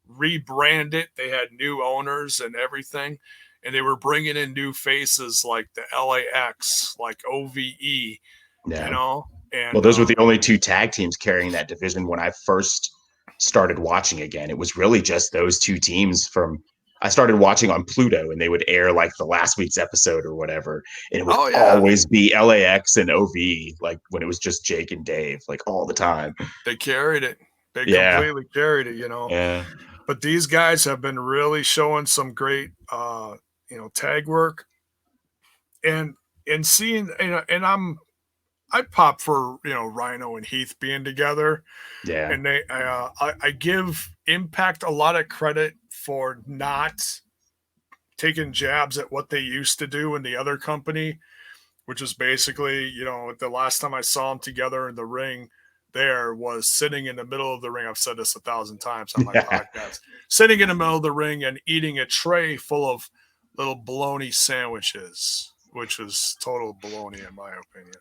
rebrand it. They had new owners and everything, and they were bringing in new faces like the LAX, like OVE, you know. And well, those were the only 2 tag teams carrying that division when I first started watching again. It was really just those 2 teams I started watching on Pluto, and they would air like the last week's episode or whatever. And it would always be LAX and OVE, like when it was just Jake and Dave, like all the time. They carried it. They completely carried it, you know. Yeah. But these guys have been really showing some great, tag work, and seeing, and I pop for Rhino and Heath being together. Yeah. And I give Impact a lot of credit for not taking jabs at what they used to do in the other company, which is basically, the last time I saw them together in the ring there was sitting in the middle of the ring. I've said this 1,000 times on my podcast. Sitting in the middle of the ring and eating a tray full of little bologna sandwiches, which was total bologna in my opinion.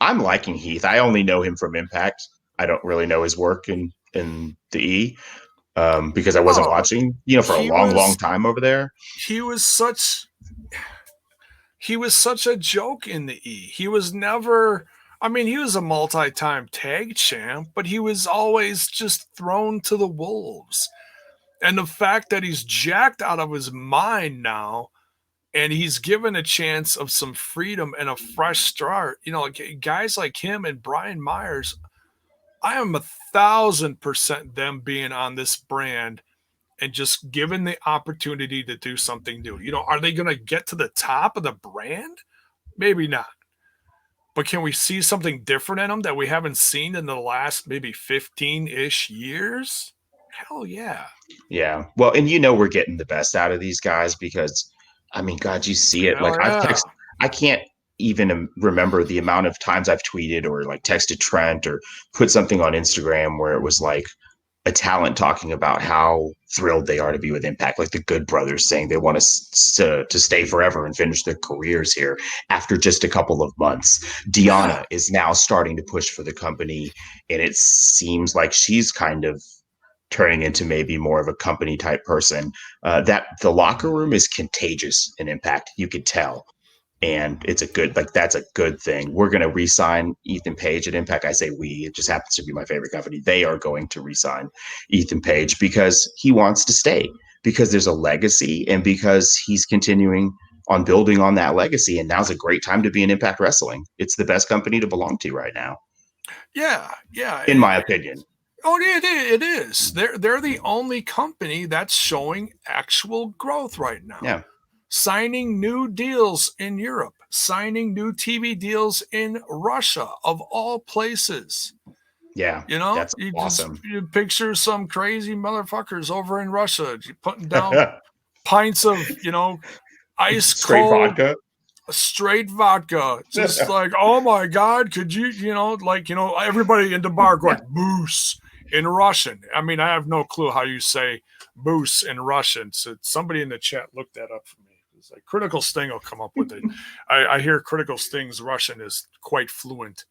I'm liking Heath. I only know him from Impact. I don't really know his work in the E because I wasn't watching, for a long time over there. He was such a joke in the E. He was never. I mean, he was a multi-time tag champ, but he was always just thrown to the wolves. And the fact that he's jacked out of his mind now, and he's given a chance of some freedom and a fresh start. You know, guys like him and Brian Myers, I am 1,000% them being on this brand and just given the opportunity to do something new. You know, are they going to get to the top of the brand? Maybe not. But can we see something different in them that we haven't seen in the last maybe 15-ish years? Hell yeah. Yeah. Well, and we're getting the best out of these guys because, I mean, God, you see it. Hell Like yeah. I can't even remember the amount of times I've tweeted or like texted Trent or put something on Instagram where it was like a talent talking about how thrilled they are to be with Impact, like the Good Brothers saying they want to stay forever and finish their careers here after just a couple of months. Yeah. Deanna is now starting to push for the company, and it seems like she's kind of turning into maybe more of a company type person. That the locker room is contagious in Impact. You could tell. And it's that's a good thing. We're going to re-sign Ethan Page at Impact. I say we, it just happens to be my favorite company. They are going to re-sign Ethan Page because he wants to stay, because there's a legacy and because he's continuing on building on that legacy. And now's a great time to be in Impact Wrestling. It's the best company to belong to right now. Yeah. Yeah. In my opinion. Oh, it is. They're the only company that's showing actual growth right now. Yeah. Signing new deals in Europe, signing new TV deals in Russia, of all places. Yeah, You know, that's awesome. You picture some crazy motherfuckers over in Russia putting down pints of, ice straight cold vodka. Straight vodka. Just like, oh my God, could you, everybody in the bar going, moose in Russian. I mean, I have no clue how you say moose in Russian. So somebody in the chat looked that up for me. It's like Critical Sting will come up with it. I hear Critical Sting's Russian is quite fluent.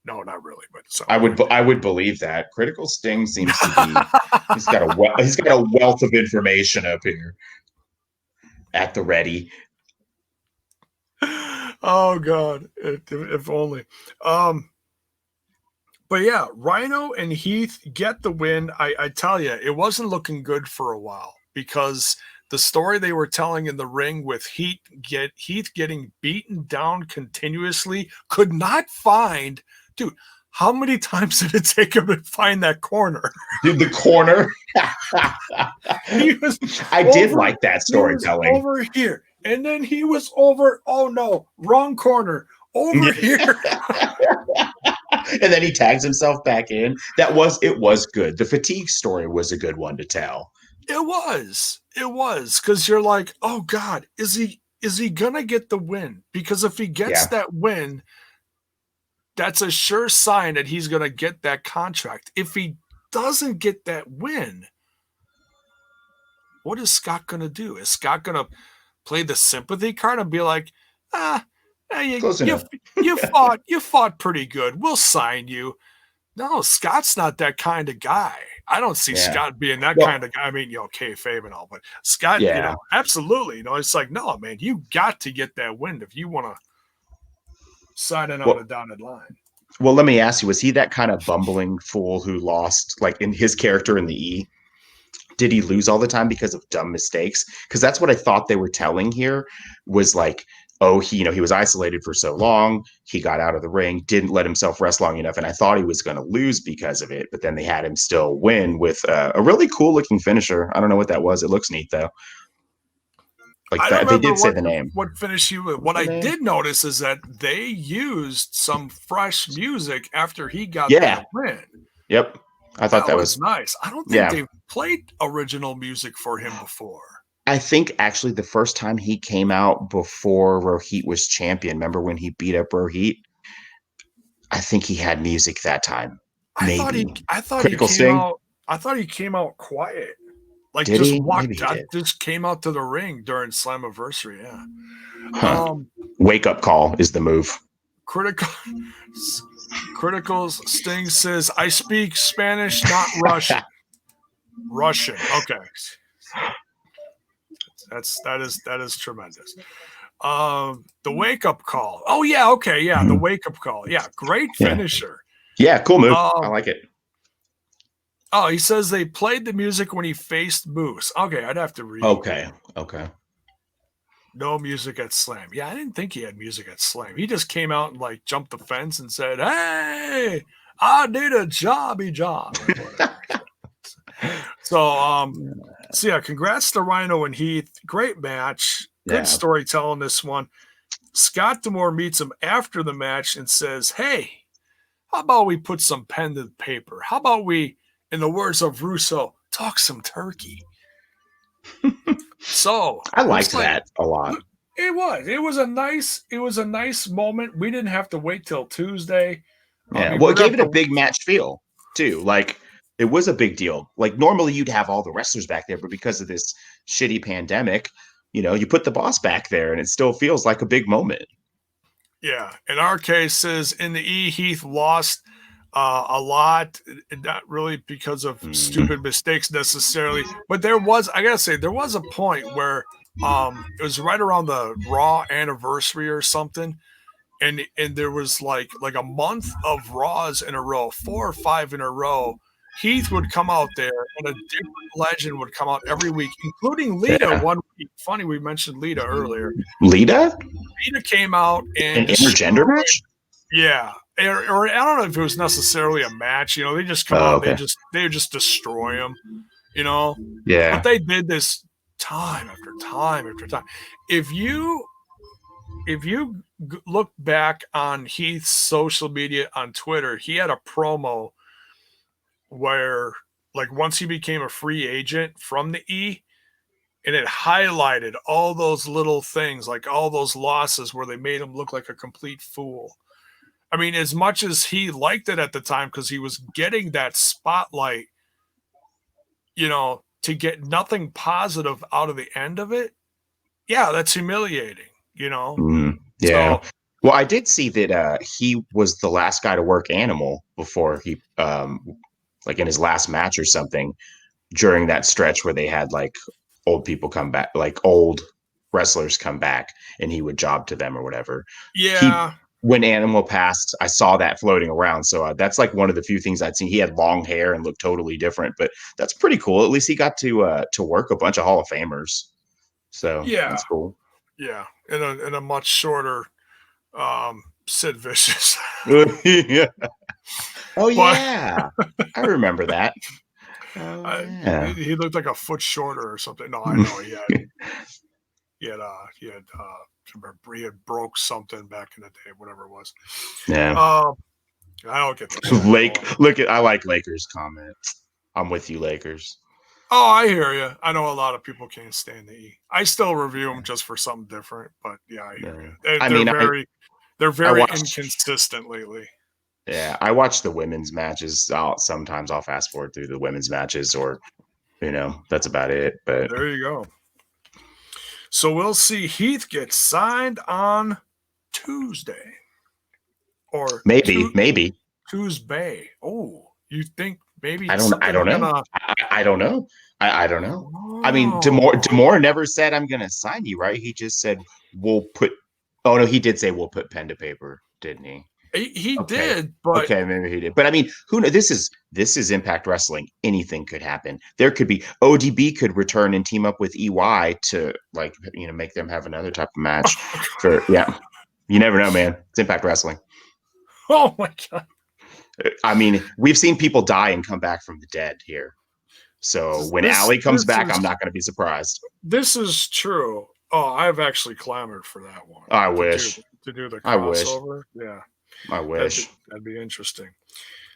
No, not really, but so I would believe that. Critical Sting seems to be he's got a wealth of information up here at the ready. Oh God, if only. But yeah, Rhino and Heath get the win. I tell you, it wasn't looking good for a while because the story they were telling in the ring with Heath getting beaten down continuously, could not find, dude. How many times did it take him to find that corner? Dude, the corner. I did like that storytelling. Over here, and then he was over. Oh no, wrong corner. Over here. And then he tags himself back in. It was good. The fatigue story was a good one to tell. It was because you're like, oh God, is he gonna get the win? Because if he gets that win, that's a sure sign that he's gonna get that contract. If he doesn't get that win, what is Scott gonna do? Is Scott gonna play the sympathy card and be like, you fought pretty good. We'll sign you. No, Scott's not that kind of guy. I don't see Scott being that kind of guy. I mean, kayfabe and all, but Scott, absolutely. It's like, no, man, you got to get that win if you want to sign it on a dotted line. Well, let me ask you, was he that kind of bumbling fool who lost, like in his character in the E? Did he lose all the time because of dumb mistakes? Because that's what I thought they were telling here was like, oh, he was isolated for so long. He got out of the ring, didn't let himself rest long enough. And I thought he was going to lose because of it. But then they had him still win with a really cool looking finisher. I don't know what that was. It looks neat, though. Like that, they did say the name. What finish he was. What I did notice is that they used some fresh music after he got that win. Yep. I thought that was nice. I don't think they've played original music for him before. I think actually the first time he came out before Rohit was champion, remember when he beat up Rohit? I think he had music that time. Maybe. I thought he came out quiet. Like did just he? walked out, just came out to the ring during Slammiversary, yeah. Huh. Wake up call is the move. Critical Sting says, I speak Spanish, not Russian. Russian. Okay. That is tremendous. The wake up call. Oh yeah, okay, yeah, the wake up call. Yeah, great finisher. Yeah, cool move. I like it. Oh, he says they played the music when he faced Moose. Okay, I'd have to read. Okay. No music at Slam. Yeah, I didn't think he had music at Slam. He just came out and like jumped the fence and said, "Hey, I did a jobby job," or whatever. So yeah, congrats to Rhino and Heath. Great match. Good Yeah. storytelling this one. Scott D'Amore meets him after the match and says, "Hey, how about we put some pen to paper? How about we, in the words of Russo, talk some turkey?" So I liked looks like that a lot. it was. It was a nice moment. We didn't have to wait till Tuesday. I Yeah. mean, Well, we're it gonna gave have it a to. big match feel too. Like it was a big deal. Like normally you'd have all the wrestlers back there, but because of this shitty pandemic, you put the boss back there and it still feels like a big moment. Yeah. In our cases, in the E, Heath lost a lot, not really because of stupid mistakes necessarily, but I gotta say, there was a point where it was right around the Raw anniversary or something, and there was like a month of Raws in a row, 4 or 5 in a row. Heath would come out there, and a different legend would come out every week, including Lita. Yeah. One week, funny we mentioned Lita earlier. Lita? Lita came out and An destroyed. intergender match? Yeah, or I don't know if it was necessarily a match. They just come Oh, out and okay. they just destroy them. You know, Yeah. but they did this time after time after time. If you look back on Heath's social media on Twitter, he had a promo where, like, once he became a free agent from the E, and it highlighted all those little things, like all those losses where they made him look like a complete fool. I mean, as much as he liked it at the time because he was getting that spotlight, to get nothing positive out of the end of it, yeah, that's humiliating, Yeah. So, Well, I did see that he was the last guy to work Animal before he, like in his last match or something, during that stretch where they had like old people come back, like old wrestlers come back, and he would job to them or whatever. He yeah, When Animal passed, I saw that floating around. So that's like one of the few things I'd seen. He had long hair and looked totally different, but that's pretty cool. At least he got to work a bunch of Hall of Famers. So yeah, that's cool. yeah, in a much shorter Sid Vicious. Yeah. Oh But yeah, I remember that. Oh yeah. he looked like a foot shorter or something. No, I know he had broke something back in the day, whatever it was. Yeah. I don't get this. I like Lakers comment. I'm with you, Lakers. Oh, I hear you. I know a lot of people can't stand the E. I still review them just for something different, but yeah, I hear you. I They're mean, they're I very watched. inconsistent lately. Yeah, I watch the women's matches. Sometimes I'll fast forward through the women's matches, or that's about it. But There you go. So we'll see Heath get signed on Tuesday or maybe. Tuesday. Oh, you think maybe I don't. I something's don't know. gonna? I don't know. I don't know. I mean, Oh, Demore never said I'm going to sign you, right? He just said we'll put. Oh no, he did say we'll put pen to paper, didn't he? he Okay. did, but Okay, maybe he did. But I mean, who knows? This is Impact Wrestling. Anything could happen. There could be ODB could return and team up with EY to make them have another type of match for yeah. You never know, man. It's Impact Wrestling. oh my god, I mean, we've seen people die and come back from the dead here. So when this Allie comes this back, I'm is not going to be surprised. this is true. Oh, I've actually clamored for that one I wish. to do the I wish. crossover. Yeah, I wish. that'd be interesting.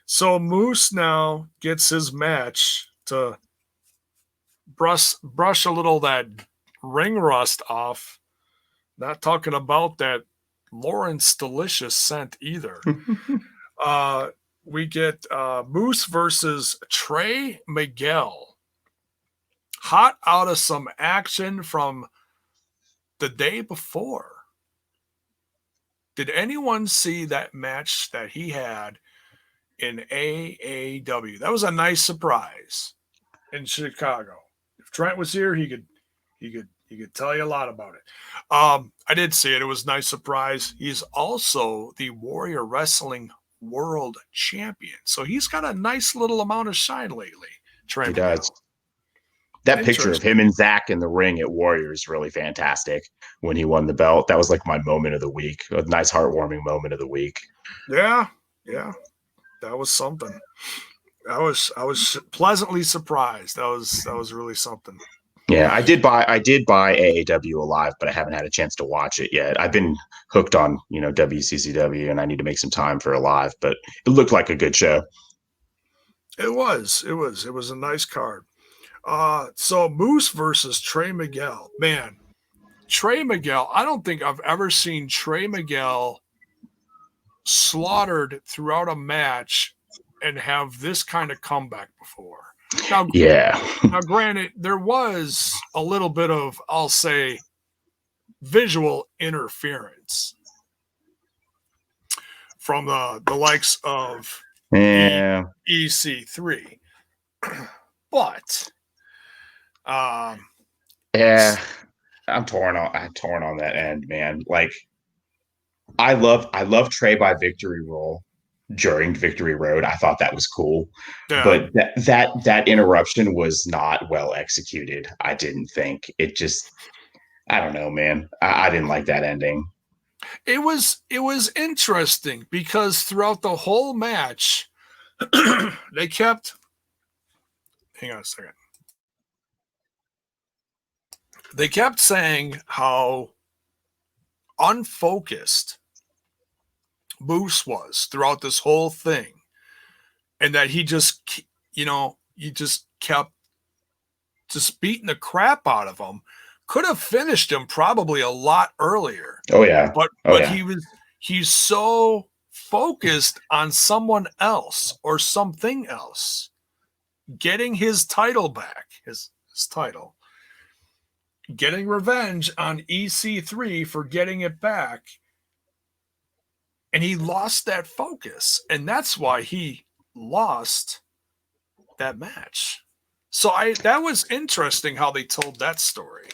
So Moose now gets his match to brush a little that ring rust off. Not talking about that Lawrence Delicious scent either. We get Moose versus Trey Miguel. Hot out of some action from the day before. Did anyone see that match that he had in AAW? That was a nice surprise in Chicago. If Trent was here, he could tell you a lot about it. I did see it. It was a nice surprise. He's also the Warrior Wrestling World Champion. So he's got a nice little amount of shine lately. Trent He does. That picture of Interesting. him and Zach in the ring at Warrior is really fantastic when he won the belt. That was like my moment of the week, a nice heartwarming moment of the week. Yeah, yeah, that was something. I was pleasantly surprised. That was really something. Yeah, I did buy AAW Alive, but I haven't had a chance to watch it yet. I've been hooked on, WCCW, and I need to make some time for Alive, but it looked like a good show. It was a nice card. So Moose versus Trey Miguel. Man, Trey Miguel, I don't think I've ever seen Trey Miguel slaughtered throughout a match and have this kind of comeback before. Now, Yeah. now granted, there was a little bit of, I'll say, visual interference from the likes of Yeah. EC3. But Yeah. I'm torn on that end, man. Like I love Trey by Victory Roll during Victory Road. I thought that was cool. yeah, But that interruption was not well executed. I didn't think. It just I don't know, man. I didn't like that ending. it was interesting because throughout the whole match, they kept. Hang on a second. They kept saying how unfocused Moose was throughout this whole thing, and that he just kept just beating the crap out of him. Could have finished him probably a lot earlier, Oh yeah. but Oh but yeah. he's so focused on someone else or something else getting his title back, his title, getting revenge on EC3 for getting it back, and he lost that focus, and that's why he lost that match. So that was interesting how they told that story.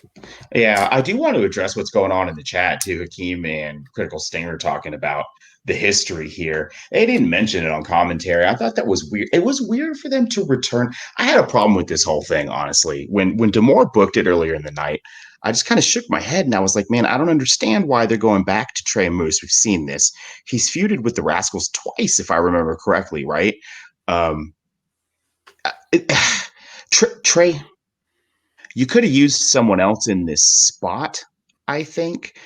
Yeah, I do want to address what's going on in the chat too. Hakeem and Critical Stinger talking about the history here. They didn't mention it on commentary. I thought that was weird. It was weird for them to return. I had a problem with this whole thing, honestly. When Demore booked it earlier in the night, I just kind of shook my head and I was like, man, I don't understand why they're going back to Trey Moose. We've seen this. He's feuded with the Rascals twice, if I remember correctly, right? Um, it, Trey, you could have used someone else in this spot, I think.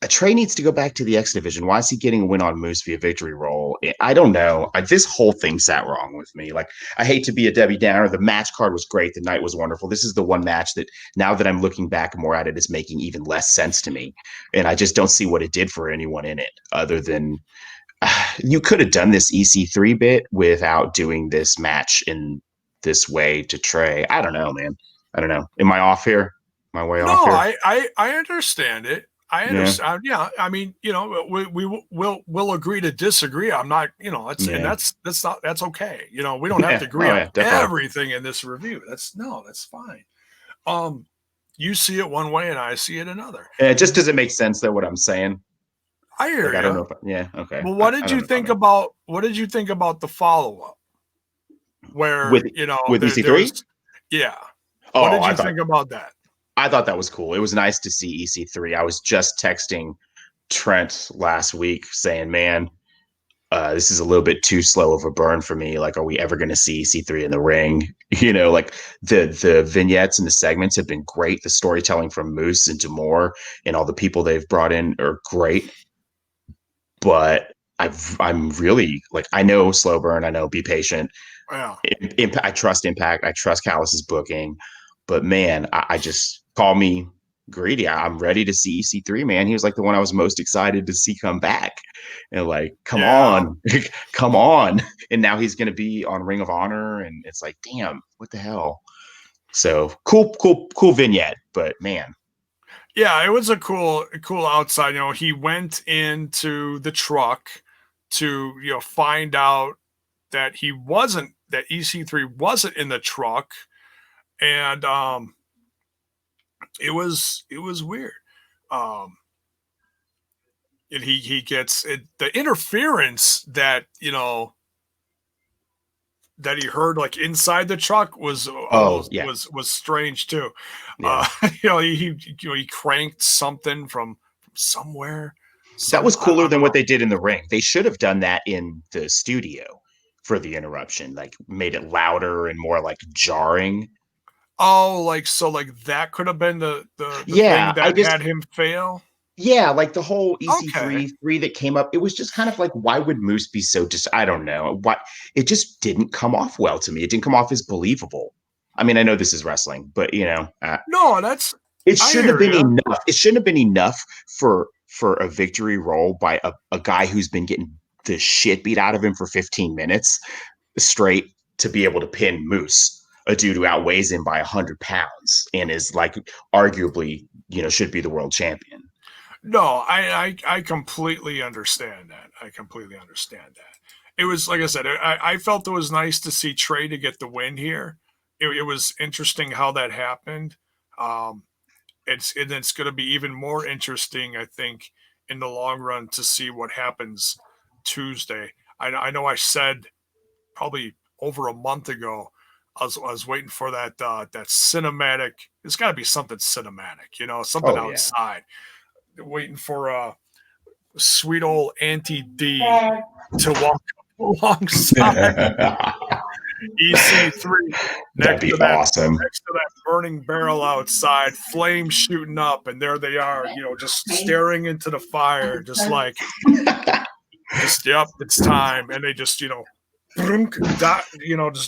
Trey needs to go back to the X division. Why is he getting a win on Moose via victory roll? I don't know. This whole thing sat wrong with me. Like, I hate to be a Debbie Downer. The match card was great. The night was wonderful. This is the one match that now that I'm looking back more at it is making even less sense to me. And I just don't see what it did for anyone in it other than you could have done this EC3 bit without doing this match in this way to Trey. I don't know, man. I don't know. Am I off here? Am I way No, off here? I understand it. I Yeah. understand. Yeah, I mean, we'll agree to disagree. I'm not, Yeah. that's okay. We don't have Yeah. to agree Oh on yeah, definitely. everything in this review. That's fine. Um, you see it one way and I see it another. Yeah, it just doesn't make sense though what I'm saying. I Like hear I don't you. know if yeah, okay. Well, I don't know if I mean what did you think about the follow up with where, EC3? there's, yeah. What Oh, did you think about that? I thought that was cool. It was nice to see EC3. I was just texting Trent last week saying, man, this is a little bit too slow of a burn for me. Like, are we ever going to see C3 in the ring? Like the vignettes and the segments have been great. The storytelling from Moose and Demore and all the people they've brought in are great. But I'm really like, I know slow burn. I know be patient. Yeah. I trust Impact. I trust Callis's booking. But man, I just call me greedy. I'm ready to see EC3, man. He was like the one I was most excited to see come back. And like, come Yeah. on, come on. And now he's going to be on Ring of Honor. And it's like, damn, what the hell? So cool vignette. But man, Yeah, it was a cool outside. He went into the truck to, find out that that EC3 wasn't in the truck. And it was weird. Um and he gets it, the interference that, that he heard like inside the truck was was strange too. Yeah. He cranked something from somewhere. That was cooler than what they did in the ring. They should have done that in the studio for the interruption, like made it louder and more like jarring. Oh, like that could have been the Yeah, thing that had him fail. Yeah, like the whole Okay. EC3 that came up, it was just kind of like, why would Moose be so I don't know. It just didn't come off well to me. It didn't come off as believable. I mean, I know this is wrestling, but No, it I shouldn't have hear been ya. enough. It shouldn't have been enough for a victory roll by a guy who's been getting the shit beat out of him for 15 minutes straight to be able to pin Moose, a dude who outweighs him by 100 pounds and is like arguably, should be the world champion. No, I completely understand that. I completely understand that. It was like I said, I felt it was nice to see Trey to get the win here. It was interesting how that happened. It's going to be even more interesting, I think, in the long run to see what happens Tuesday. I know I said probably over a month ago. I was waiting for that cinematic. It's got to be something cinematic, something outside. Waiting for sweet old Auntie D to walk alongside EC3 That'd be awesome. next to that burning barrel outside, flames shooting up, and there they are, just staring into the fire, just like, yep, it's time, and they just, just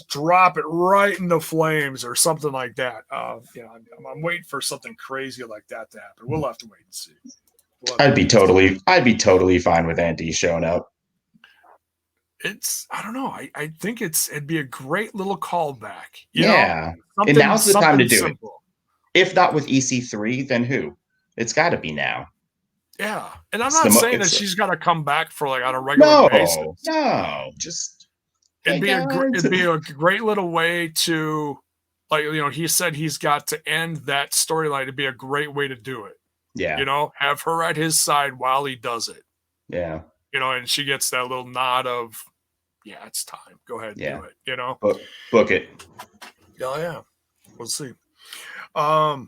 drop it right in the flames or something like that. I'm waiting for something crazy like that to happen. We'll have to wait and see. I'd be totally fine with Auntie showing up. I don't know. I think it'd be a great little callback. And now's the time to do it. If not with EC3, then who? It's got to be now. Yeah, and I'm not saying that she's got to come back for like on a regular basis. No, just it'd be a great little way to, like, he said he's got to end that storyline. It'd be a great way to do it. Yeah, have her at his side while he does it. Yeah, and she gets that little nod of, yeah, it's time. Go ahead and do it. Book it. Oh yeah, we'll see. So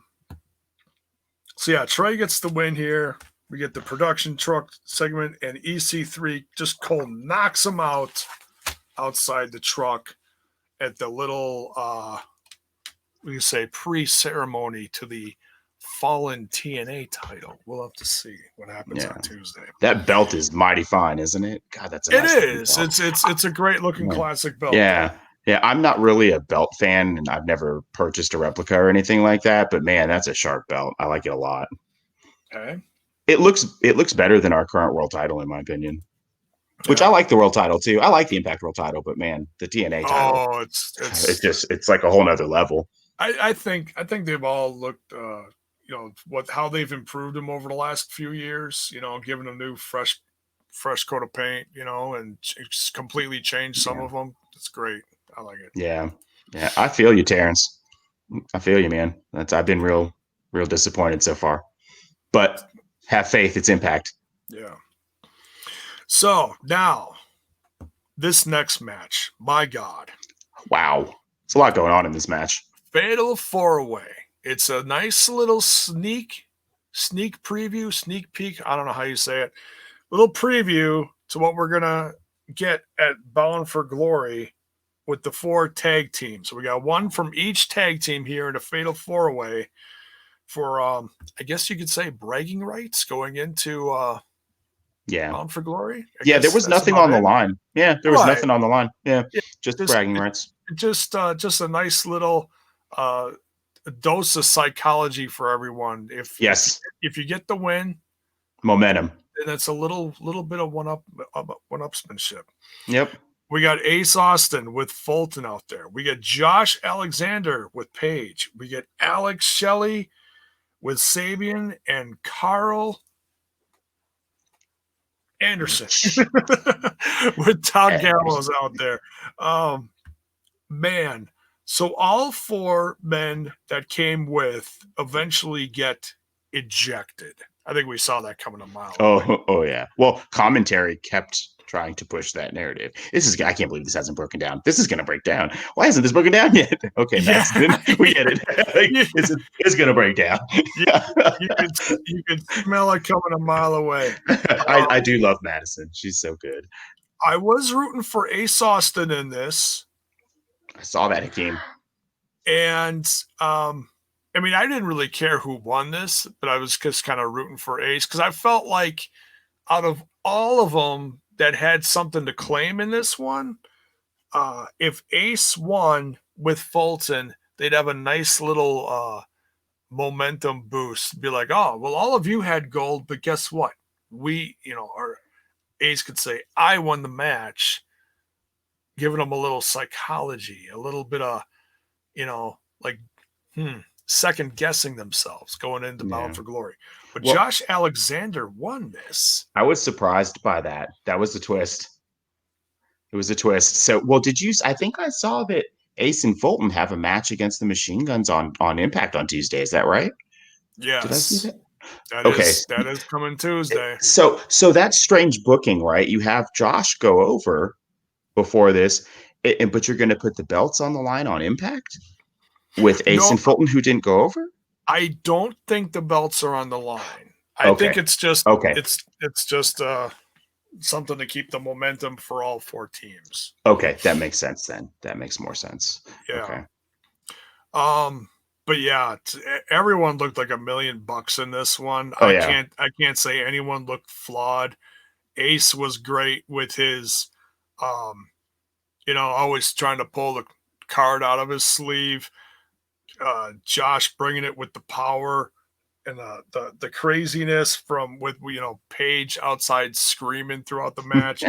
yeah, Trey gets the win here. We get the production truck segment, and EC3 just cold knocks him out outside the truck at the little pre-ceremony to the fallen TNA title. We'll have to see what happens on Tuesday. That belt is mighty fine, isn't it? God, that's it is. It's a great looking classic belt. Yeah. Yeah, I'm not really a belt fan, and I've never purchased a replica or anything like that. But man, that's a sharp belt. I like it a lot. Okay. It looks better than our current world title, in my opinion. Which I like the world title too. I like the Impact World title, but man, the TNA title. Oh, it's like a whole nother level. I think they've all looked how they've improved them over the last few years, giving them new fresh coat of paint, and it's completely changed some of them. It's great. I like it. Yeah. I feel you, Terrence. I feel you, man. I've been real disappointed so far, but have faith. It's Impact. Yeah. So now this next match, my God. Wow. There's a lot going on in this match. Fatal 4-way. It's a nice little sneak preview, sneak peek. I don't know how you say it. Little preview to what we're going to get at Bound for Glory with the 4 tag teams. So we got one from each tag team here in a Fatal 4-way for, I guess you could say, bragging rights going into Bound for Glory. There was nothing on the line. Yeah, there was nothing on the line. Yeah, just bragging rights. Just a nice little dose of psychology for everyone. If you get the win, momentum, and it's a little bit of one-upsmanship. Yep. We got Ace Austin with Fulton out there. We got Josh Alexander with Paige. We get Alex Shelley with Sabian and Carl Anderson with Todd Gallows out there. Man. So all 4 men that came with eventually get ejected. I think we saw that coming a mile away. Oh yeah. Well, commentary kept trying to push that narrative. I can't believe this hasn't broken down. This is going to break down. Why hasn't this broken down yet? Okay, Yeah. Madison, we get it. It's going to break down. you, you can smell it coming a mile away. I do love Madison. She's so good. I was rooting for Ace Austin in this. I saw that, Hakeem. And I mean, I didn't really care who won this, but I was just kind of rooting for Ace because I felt like out of all of them that had something to claim in this one, if Ace won with Fulton, they'd have a nice little momentum boost. Be like, oh, well, all of you had gold, but guess what? We, our Ace could say, I won the match, giving them a little psychology, a little bit of, like, second guessing themselves going into Bound for Glory. But Josh Alexander won this. I was surprised by that. That was the twist. It was a twist. So, I think I saw that Ace and Fulton have a match against the Machine Guns on Impact on Tuesday. Is that right? Yes. Did I see that? That is coming Tuesday. So that's strange booking, right? You have Josh go over before this, but you're going to put the belts on the line on Impact with Ace and Fulton, who didn't go over? I don't think the belts are on the line. I think it's just it's just something to keep the momentum for all four teams. Okay, that makes sense then. That makes more sense. Yeah. Okay. But yeah, everyone looked like $1 million in this one. I can't say anyone looked flawed. Ace was great with his always trying to pull the card out of his sleeve. Josh bringing it with the power and the craziness with Paige outside screaming throughout the match.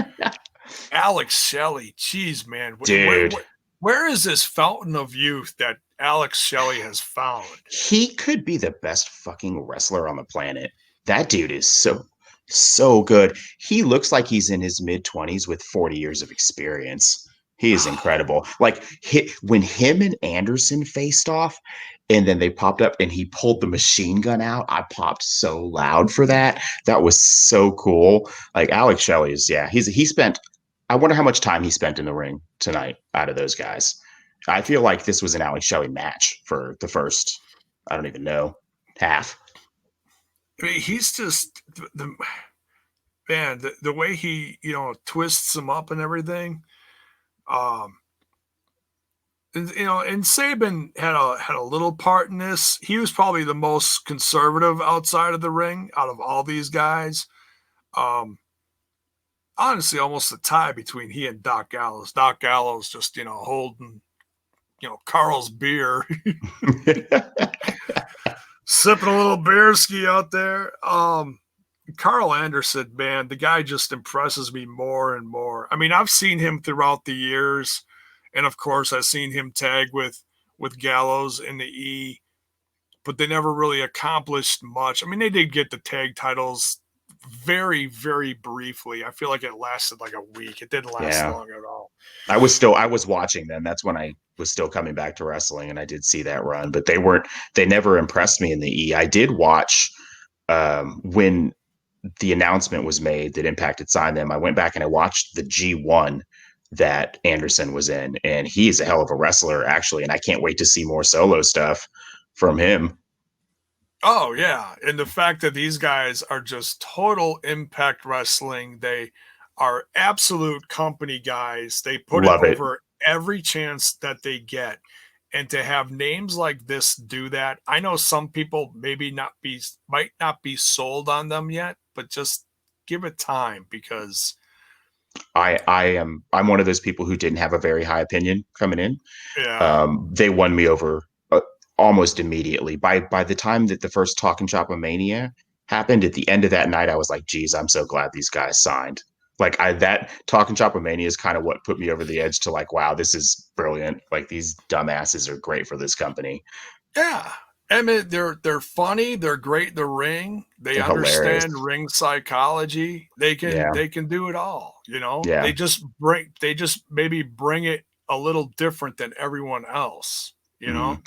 Alex Shelley, geez, man, dude, where is this fountain of youth that Alex Shelley has found? He could be the best fucking wrestler on the planet. That dude is so good. He looks like he's in his mid-20s with 40 years of experience. He is incredible. Like when him and Anderson faced off and then they popped up and he pulled the machine gun out, I popped so loud for that. That was so cool. Like Alex Shelley is, I wonder how much time he spent in the ring tonight out of those guys. I feel like this was an Alex Shelley match for the first, I don't even know, half. I mean, he's just the way he, twists them up and everything. And Sabin had a little part in this. He was probably the most conservative outside of the ring out of all these guys. Honestly, almost a tie between he and Doc Gallows. Doc Gallows just, holding, Carl's beer, sipping a little beerski out there. Carl Anderson, man, the guy just impresses me more and more. I mean, I've seen him throughout the years, and of course, I've seen him tag with Gallows in the E, but they never really accomplished much. I mean, they did get the tag titles very, very briefly. I feel like it lasted like a week. It didn't last long at all. I was watching them. That's when I was still coming back to wrestling, and I did see that run, but they never impressed me in the E. I did watch when the announcement was made that Impact had signed them. I went back and I watched the G1 that Anderson was in, and he is a hell of a wrestler, actually, and I can't wait to see more solo stuff from him. Oh, yeah. And the fact that these guys are just total Impact Wrestling. They are absolute company guys. They put it over every chance that they get. And to have names like this do that, I know some people might not be sold on them yet, but just give it time because I'm one of those people who didn't have a very high opinion coming in. Yeah. They won me over almost immediately. By the time that the first Talking Shop of Mania happened, at the end of that night, I was like, geez, I'm so glad these guys signed. Like that Talking Shop of Mania is kind of what put me over the edge to like, wow, this is brilliant. Like these dumbasses are great for this company. Yeah. I mean, they're funny. They're great in the ring. They're understand hilarious. Ring psychology. They can do it all. Yeah. They just maybe bring it a little different than everyone else.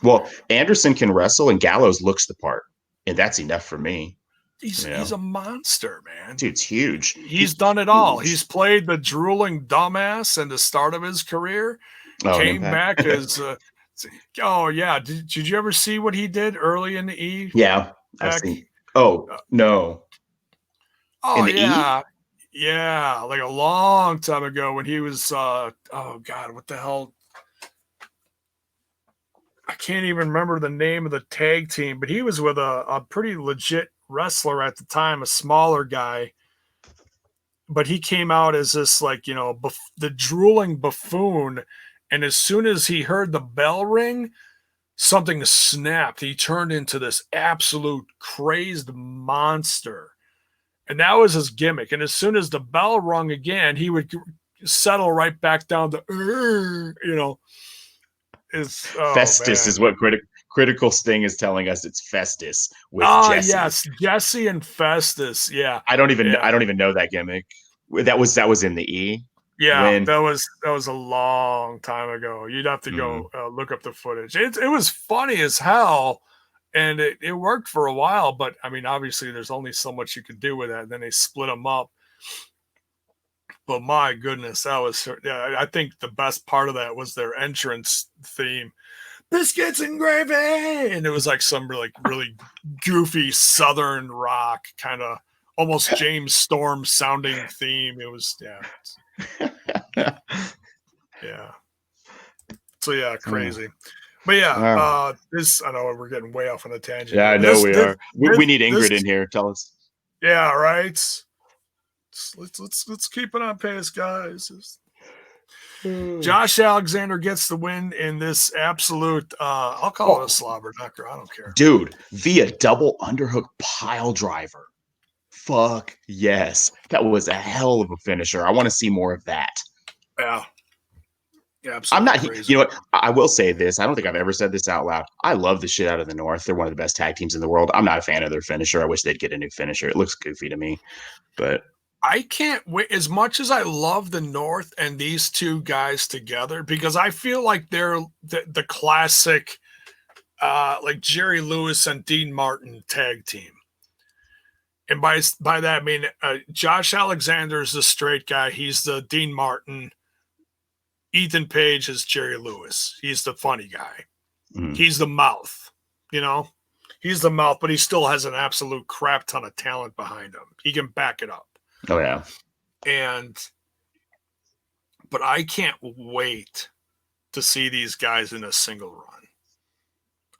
Well, Anderson can wrestle and Gallows looks the part, and that's enough for me. He's a monster, man. Dude's huge. He's done it all. He's played the drooling dumbass in the start of his career. Came back as oh yeah. Did you ever see what he did early in the E? Yeah, I've seen. Oh no. Oh yeah. Yeah, like a long time ago when he was oh god, what the hell? I can't even remember the name of the tag team, but he was with a pretty legit wrestler at the time, a smaller guy. But he came out as this, like, you know, the drooling buffoon. And as soon as he heard the bell ring, something snapped. He turned into this absolute crazed monster. And that was his gimmick. And as soon as the bell rung again, he would settle right back down to, you know, Festus is what Critical Sting is telling us. It's Festus with Jesse. Yes, Jesse and Festus. Yeah, I don't even know that gimmick. That was in the E. Yeah, that was a long time ago. You'd have to go look up the footage. It was funny as hell, and it worked for a while. But I mean, obviously, there's only so much you could do with that. And then they split them up. But my goodness, that was, I think the best part of that was their entrance theme, biscuits and gravy. And it was like some really goofy Southern rock, kind of almost James Storm sounding theme. It was, yeah. So yeah, crazy. But yeah, I know we're getting way off on a tangent. Yeah, I know we are. We need Ingrid in here. Tell us. Yeah, right. Let's keep it on pace, guys. Josh Alexander gets the win in this absolute I'll call it a slobber knocker. I don't care. Dude, via double underhook pile driver. Fuck yes. That was a hell of a finisher. I want to see more of that. Yeah. Yeah, absolutely. I'm not crazy. You know what? I will say this. I don't think I've ever said this out loud. I love the shit out of the North. They're one of the best tag teams in the world. I'm not a fan of their finisher. I wish they'd get a new finisher. It looks goofy to me. But I can't wait, as much as I love the North and these two guys together, because I feel like they're the classic like Jerry Lewis and Dean Martin tag team. And by that I mean Josh Alexander is the straight guy. He's the Dean Martin. Ethan Page is Jerry Lewis. He's the funny guy. He's the mouth, you know? He's the mouth, but he still has an absolute crap ton of talent behind him. He can back it up. Oh, yeah. But I can't wait to see these guys in a single run.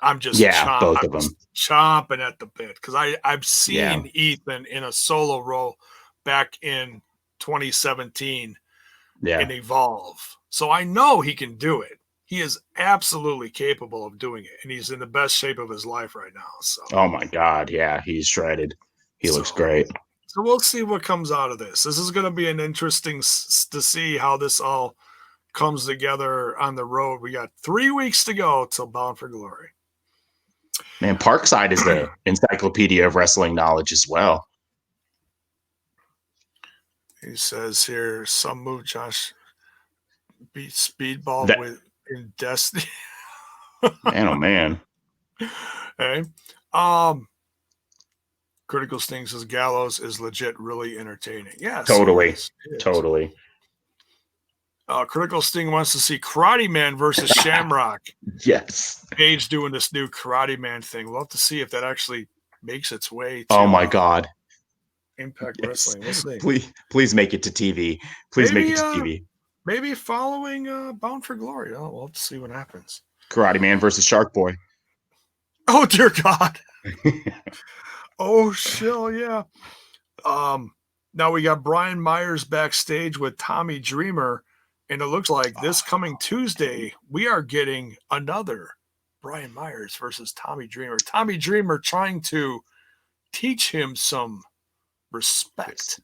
I'm just both of them chomping at the bit, because I've seen Ethan in a solo role back in 2017 in Evolve. So I know he can do it. He is absolutely capable of doing it, and he's in the best shape of his life right now. So, oh my God, yeah, he's shredded. He looks great. So we'll see what comes out of this. This is going to be an interesting to see how this all comes together on the road. We got 3 weeks to go till Bound for Glory. Man, Parkside is the encyclopedia of wrestling knowledge as well. He says here, some move Josh beat Speedball in Destiny. Man, oh man. Hey. Critical Sting says Gallows is legit really entertaining. Yes. Totally. Totally. Critical Sting wants to see Karate Man versus Shamrock. Yes. Page doing this new Karate Man thing. We'll have to see if that actually makes its way to my God. Impact Wrestling. We'll see. Please make it to TV. Please make it to TV. Maybe following Bound for Glory. Oh, we'll have to see what happens. Karate Man versus Shark Boy. Oh, dear God. Oh, shill, yeah. Now we got Brian Myers backstage with Tommy Dreamer, and it looks like this coming Tuesday, we are getting another Brian Myers versus Tommy Dreamer. Tommy Dreamer trying to teach him some respect.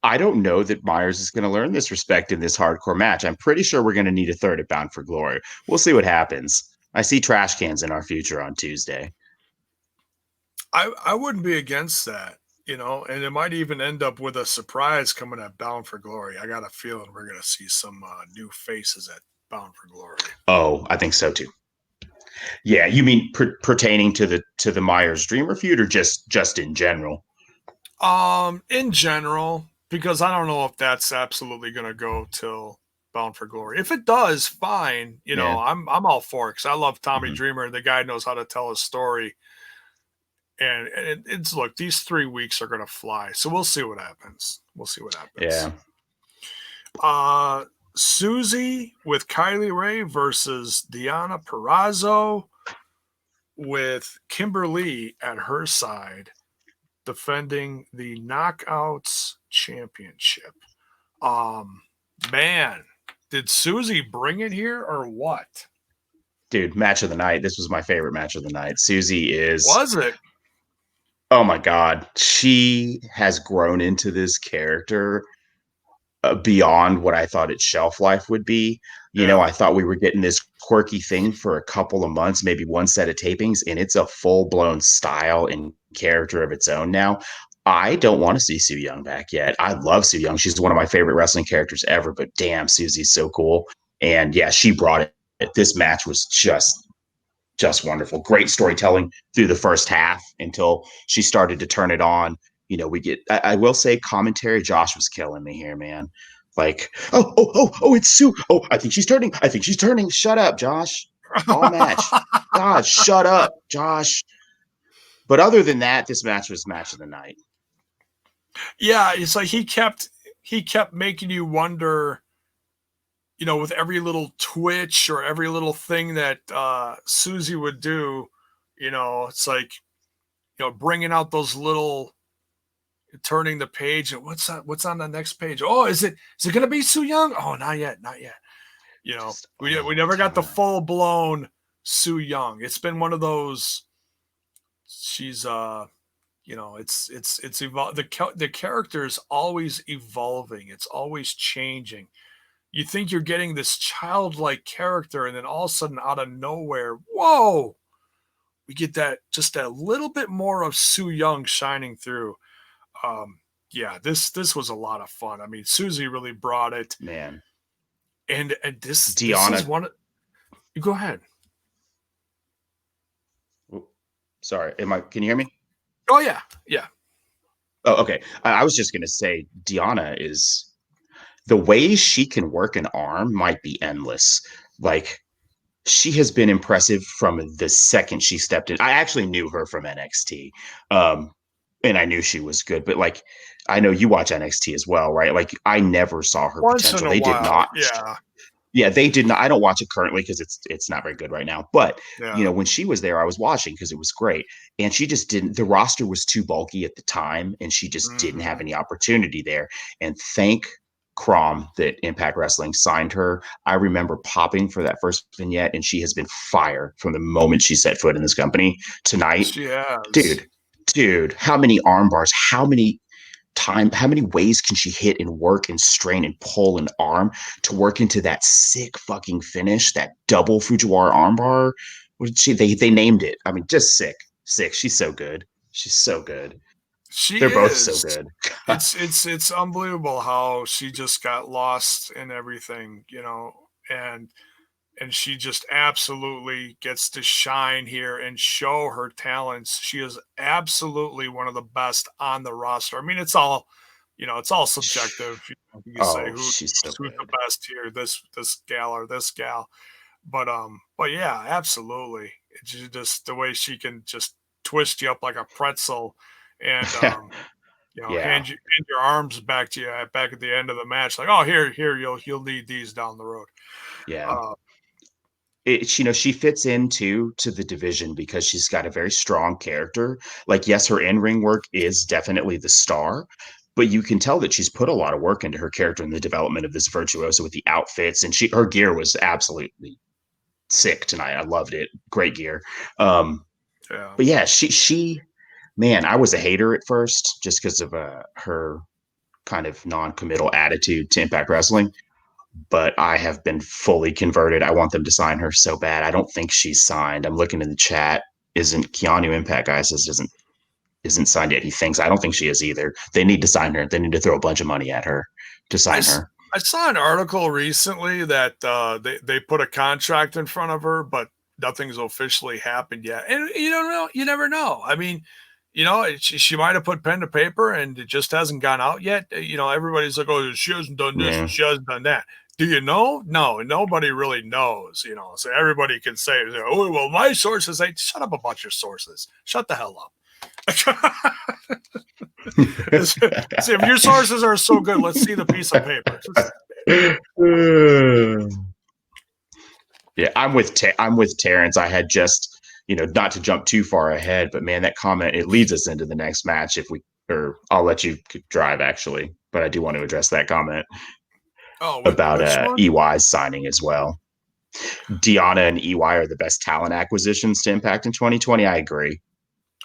I don't know that Myers is going to learn this respect in this hardcore match. I'm pretty sure we're going to need a third at Bound for Glory. We'll see what happens. I see trash cans in our future on Tuesday. I wouldn't be against that, you know, and it might even end up with a surprise coming at Bound for Glory. I got a feeling we're going to see some new faces at Bound for Glory. Oh, I think so too. Yeah, you mean pertaining to the Myers Dreamer feud, or just in general? In general, because I don't know if that's absolutely going to go till Bound for Glory. If it does, fine. Yeah. I'm all for it because I love Tommy Hmm. Dreamer. The guy knows how to tell a story. And it's look, these 3 weeks are going to fly. So we'll see what happens. We'll see what happens. Yeah. Uh, Susie with Kylie Ray versus Deonna Perazo with Kimberly at her side defending the Knockouts Championship. Um, man, did Susie bring it here or what? Dude, match of the night. This was my favorite match of the night. Susie is, Was it? oh my God, she has grown into this character beyond what I thought its shelf life would be. Yeah. I thought we were getting this quirky thing for a couple of months, maybe one set of tapings, and it's a full blown style and character of its own now. I don't want to see Sue Young back yet. I love Sue Young. She's one of my favorite wrestling characters ever, but damn, Susie's so cool. And yeah, she brought it. This match was just wonderful. Great storytelling through the first half until she started to turn it on. We get, I will say, commentary. Josh was killing me here, man. Like, oh, it's Sue. Oh, I think she's turning. I think she's turning. Shut up, Josh. All match. God, shut up, Josh. But other than that, this match was match of the night. Yeah, it's like he kept making you wonder, with every little twitch or every little thing that Susie would do, it's like, bringing out those little, turning the page and what's on the next page? Oh, is it going to be Sue Young? Oh, not yet, not yet. Just We never got the full blown Sue Young. It's been one of those. She's it's evolved. The character is always evolving. It's always changing. You think you're getting this childlike character, and then all of a sudden, out of nowhere, whoa, we get that little bit more of Sue Young shining through. Yeah, this was a lot of fun. I mean, Susie really brought it, Man. and this is Deanna. one. You go ahead. Sorry, can you hear me? Oh yeah, yeah. Oh, okay. I was just gonna say Deanna is, the ways she can work an arm might be endless. Like, she has been impressive from the second she stepped in. I actually knew her from NXT. Um, and I knew she was good, but like, I know you watch NXT as well, right? Like, I never saw her Once in potential. a They did while, not. yeah, Yeah, they did not. I don't watch it currently because it's not very good right now. But yeah. when she was there, I was watching because it was great. And she just didn't. The roster was too bulky at the time, and she just didn't have Mm-hmm. any opportunity there. And thank Crom that Impact Wrestling signed her. I remember popping for that first vignette, and she has been fire from the moment she set foot in this company tonight. She has. Dude, how many arm bars? How many ways can she hit and work and strain and pull an arm to work into that sick fucking finish, that double Fujiwara armbar? What did they named it? I mean, just sick. She's so good. She's so good. She They're both so is. good. It's unbelievable how she just got lost in everything, and she just absolutely gets to shine here and show her talents. She is absolutely one of the best on the roster. I mean, it's all subjective. You can say Oh, she's so who's the good. best here, this gal or this gal. But yeah, absolutely. It's just the way she can just twist you up like a pretzel and Yeah, hand your arms back to you back at the end of the match, like, oh, here, you'll need these down the road. yeah. Uh, She fits into to the division because she's got a very strong character. Like, yes, her in-ring work is definitely the star, but you can tell that she's put a lot of work into her character and the development of this virtuoso with the outfits, and her gear was absolutely sick tonight. I loved it. Great gear. Um, yeah. but yeah, she man, I was a hater at first just because of her kind of non-committal attitude to Impact Wrestling, but I have been fully converted. I want them to sign her so bad. I don't think she's signed. I'm looking in the chat. Isn't Keanu Impact guy says isn't signed yet? He thinks. I don't think she is either. They need to sign her. They need to throw a bunch of money at her to I, sign her. I saw an article recently that they put a contract in front of her, but nothing's officially happened yet. And you don't know, you never know. I mean, she might have put pen to paper and it just hasn't gone out yet. Everybody's like, oh, she hasn't done this and she hasn't done that. Do you know? No, nobody really knows, So everybody can say, oh, well, my sources say, shut up about your sources. Shut the hell up. See, if your sources are so good, let's see the piece of paper. Yeah, I'm with Terrence. I had just, not to jump too far ahead, but man, that comment, it leads us into the next match or I'll let you drive actually, but I do want to address that comment about EY's signing as well. Deanna and EY are the best talent acquisitions to Impact in 2020. I agree.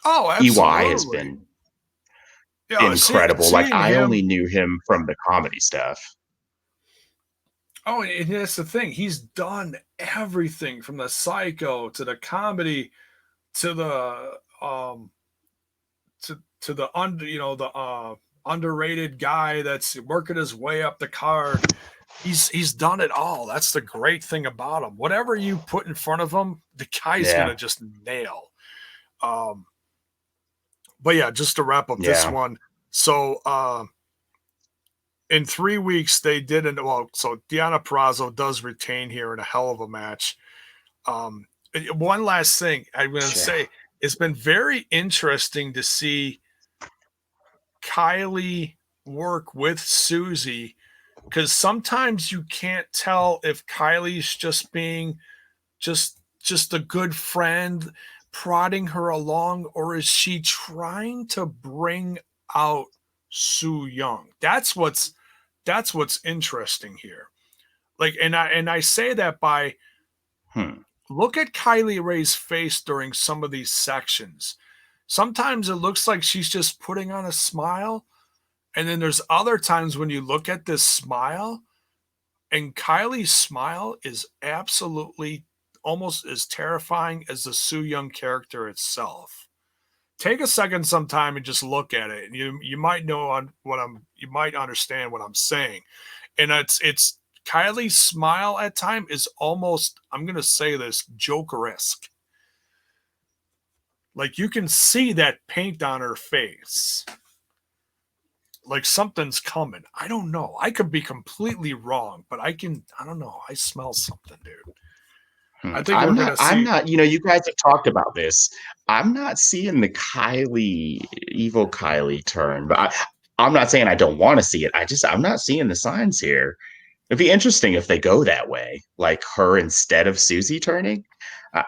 Oh, absolutely. EY has been incredible. I only knew him from the comedy stuff. Oh, and that's the thing. He's done everything from the psycho to the comedy to the underrated guy that's working his way up the card. He's done it all. That's the great thing about him. Whatever you put in front of him, the guy's gonna just nail. But yeah, just to wrap up this one. So in 3 weeks, they didn't. Well, so Deonna Perazo does retain here in a hell of a match. One last thing I'm going to say, it's been very interesting to see Kylie work with Susie, because sometimes you can't tell if Kylie's just being just a good friend prodding her along, or is she trying to bring out Su Yung? That's what's interesting here. And I say that by look at Kylie Rae's face during some of these sections. Sometimes it looks like she's just putting on a smile, and then there's other times when you look at this smile, and Kylie's smile is absolutely almost as terrifying as the Su Yung character itself. Take a second sometime and just look at it, and you might know you might understand what I'm saying. And it's Kylie's smile at time is almost, I'm gonna say this, Joker-esque. Like you can see that paint on her face. Like something's coming. I don't know. I could be completely wrong, but I don't know. I smell something, dude. I think I'm not, you guys have talked about this. I'm not seeing the evil Kylie turn, but I'm not saying I don't want to see it. I'm not seeing the signs here. It'd be interesting if they go that way, like her instead of Susie turning.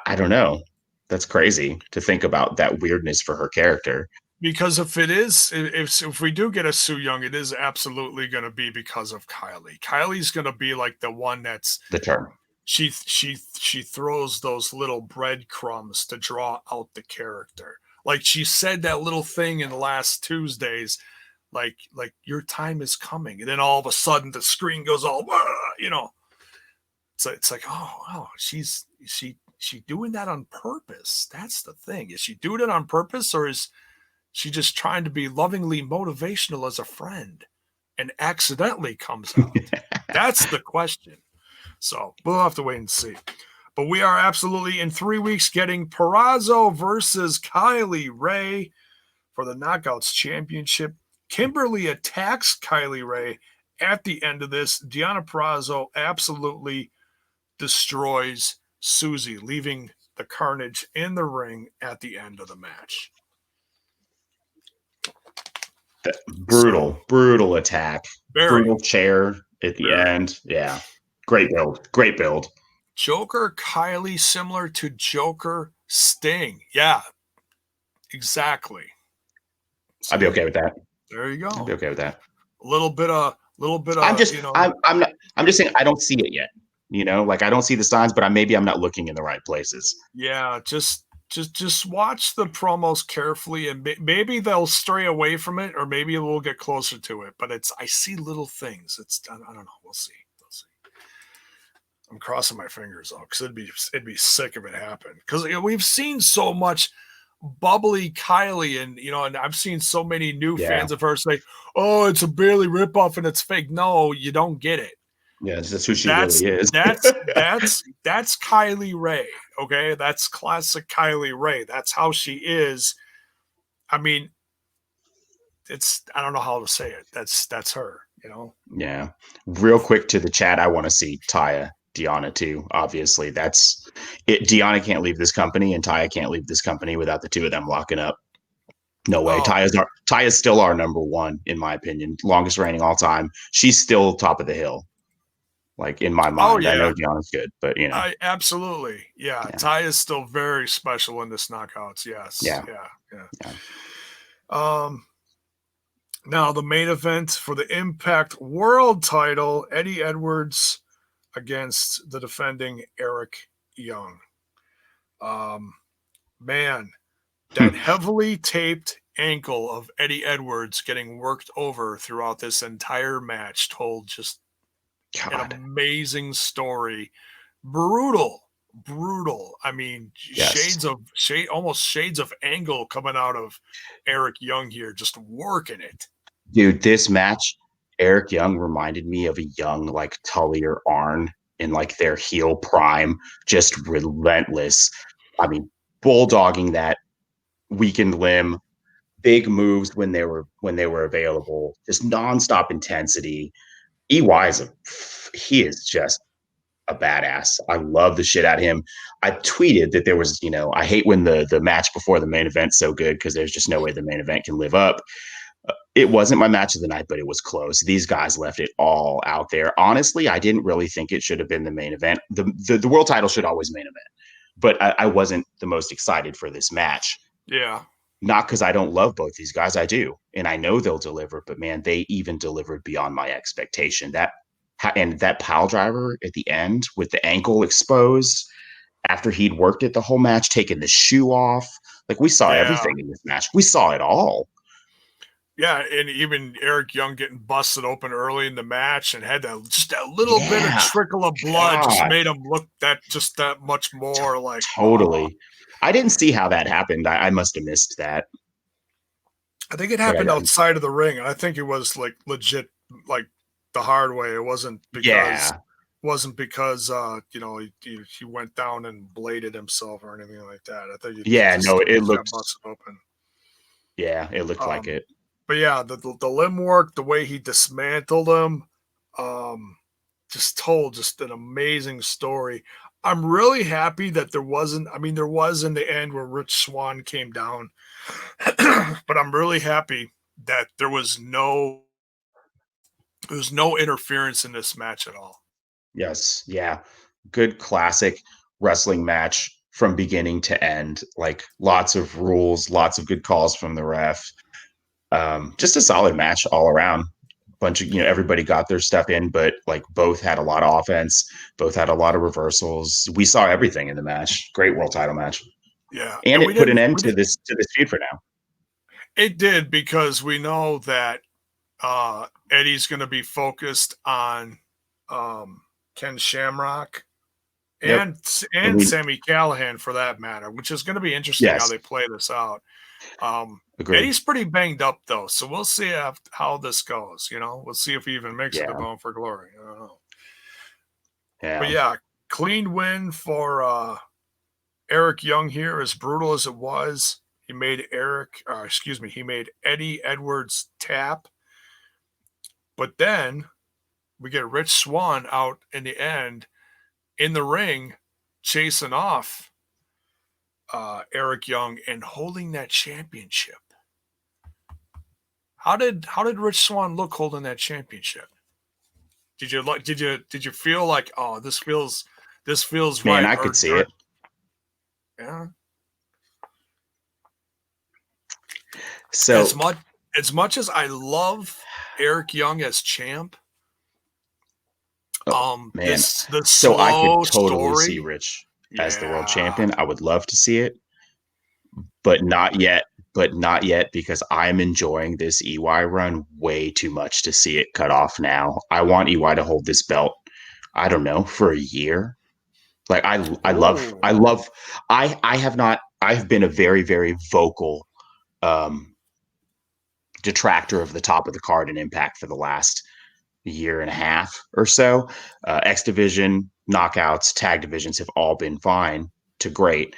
I don't know. That's crazy to think about that weirdness for her character. Because if we do get a Su Yung, it is absolutely going to be because of Kylie. Kylie's going to be like the one that's the turn. She throws those little breadcrumbs to draw out the character. Like she said that little thing in the last Tuesdays, like your time is coming, and then all of a sudden the screen goes all, It's like, oh, she's doing that on purpose. That's the thing. Is she doing it on purpose, or is she just trying to be lovingly motivational as a friend and accidentally comes out? That's the question. So we'll have to wait and see. But we are absolutely in 3 weeks getting Perazo versus Kylie Rae for the Knockouts Championship. Kimberly attacks Kylie Rae at the end of this. Deonna Perazo absolutely destroys Susie, leaving the carnage in the ring at the end of the match. Brutal attack. Brutal chair at the end. Yeah. Great build. Joker Kylie, similar to Joker Sting. Yeah, exactly. So, I'd be okay with that. There you go. I'd be okay with that. A little bit of. I'm just saying I don't see it yet. I don't see the signs, but I'm not looking in the right places. Yeah, just watch the promos carefully, and maybe they'll stray away from it, or maybe we'll get closer to it. But I see little things. I don't know. We'll see. I'm crossing my fingers though, because it'd be sick if it happened. Because we've seen so much bubbly Kylie, and I've seen so many new fans of her say, "Oh, it's a Bailey ripoff and it's fake." No, you don't get it. Yeah, that's who she really is. That's Kylie Rae. Okay, that's classic Kylie Ray. That's how she is. I mean, I don't know how to say it. That's her, you know. Yeah. Real quick to the chat, I want to see Taya Deanna too. Obviously, that's it. Deanna can't leave this company, and Taya can't leave this company without the two of them locking up. No way. Oh, Taya's still our number one, in my opinion. Longest reigning all time. She's still top of the hill. Like in my oh mind. I know yeah, Deanna's good, but you know. I absolutely, yeah. Yeah. Ty is still very special in this knockouts. Yes, Yeah. yeah, yeah. Yeah. Now the main event for the Impact World Title: Eddie Edwards against the defending Eric Young. Man, that heavily taped ankle of Eddie Edwards getting worked over throughout this entire match told just an God. amazing story. Brutal. I mean, Yes. almost shades of Angle coming out of Eric Young here, just working it. Dude, this match, Eric Young reminded me of a young like Tully or Arn in like their heel prime, just relentless. I mean, bulldogging that weakened limb, big moves when they were available, just nonstop intensity. He is just a badass. I love the shit out of him. I tweeted that there was, I hate when the match before the main event's so good because there's just no way the main event can live up. It wasn't my match of the night, but it was close. These guys left it all out there. Honestly, I didn't really think it should have been the main event. The world title should always main event, but I wasn't the most excited for this match. Yeah. Not because I don't love both these guys, I do, and I know they'll deliver. But man, they even delivered beyond my expectation. That pile driver at the end with the ankle exposed after he'd worked it the whole match, taking the shoe off. Like we saw Yeah. everything in this match. We saw it all. Yeah, and even Eric Young getting busted open early in the match and had that little bit of trickle of blood just made him look that much more like totally. I didn't see how that happened. I must have missed that. I think it happened outside of the ring. I think it was like legit, like the hard way. It wasn't because he went down and bladed himself or anything like that. I think it looked busted open. Yeah, it looked like it. But yeah, the limb work, the way he dismantled him, just told just an amazing story. I'm really happy that there wasn't. I mean, there was in the end where Rich Swann came down, but I'm really happy that there was no interference in this match at all. Yes, yeah, good classic wrestling match from beginning to end. Like lots of rules, lots of good calls from the ref. Just a solid match all around. Bunch of everybody got their stuff in, but like both had a lot of offense, both had a lot of reversals. We saw everything in the match. Great world title match. Yeah, and it put an end to this feud for now. It did, because we know that Eddie's going to be focused on Ken Shamrock and Sami Callihan for that matter, which is going to be interesting how they play this out. Eddie's pretty banged up though, so we'll see how this goes. We'll see if he even makes it to Bound for Glory. I don't know. Yeah. But yeah, clean win for Eric Young here. As brutal as it was, he made Eddie Edwards tap. But then we get Rich Swann out in the end in the ring, chasing off Eric Young and holding that championship. How did Rich Swann look holding that championship? Did you feel like, oh, this feels right? Man, I could see it. Yeah. So as much as I love Eric Young as champ, man, so I could totally see Rich as the world champion. I would love to see it, but not yet. Because I'm enjoying this EY run way too much to see it cut off now. I want EY to hold this belt, I don't know, for a year. Like I've been a very, very vocal detractor of the top of the card in Impact for the last year and a half or so. X Division, knockouts, tag divisions have all been fine. to great.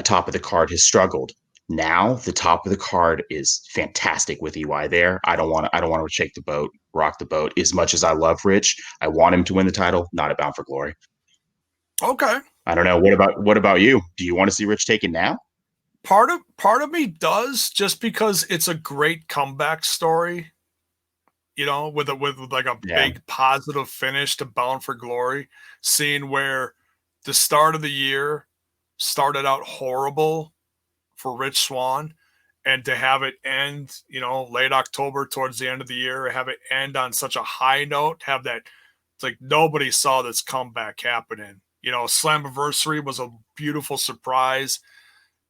Top of the card has struggled. Now the top of the card is fantastic with EY there. I don't want to shake the boat, rock the boat. As much as I love Rich, I want him to win the title, not a Bound for Glory. Okay. I don't know. What about you? Do you want to see Rich taken now? Part of me does, just because it's a great comeback story, with like a Yeah. big positive finish to Bound for Glory, seeing where the start of the year started out horrible for Rich Swann, and to have it end, late October towards the end of the year, have it end on such a high note, have that, it's like nobody saw this comeback happening. Slammiversary was a beautiful surprise,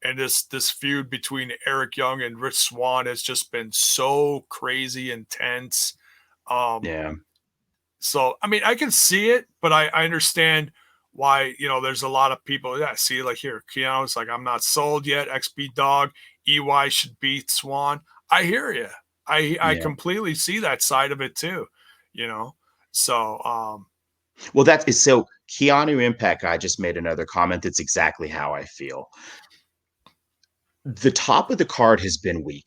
and this feud between Eric Young and Rich Swann has just been so crazy intense. Um, Yeah. so I mean, I can see it, but I understand why, there's a lot of people. Yeah, see, like here, Keanu's like, I'm not sold yet. XB Dog, EY should beat Swan. I hear you. I Yeah. completely see that side of it too. You know, so Well, that is so. Keanu Impact guy just made another comment that's exactly how I feel. The top of the card has been weak.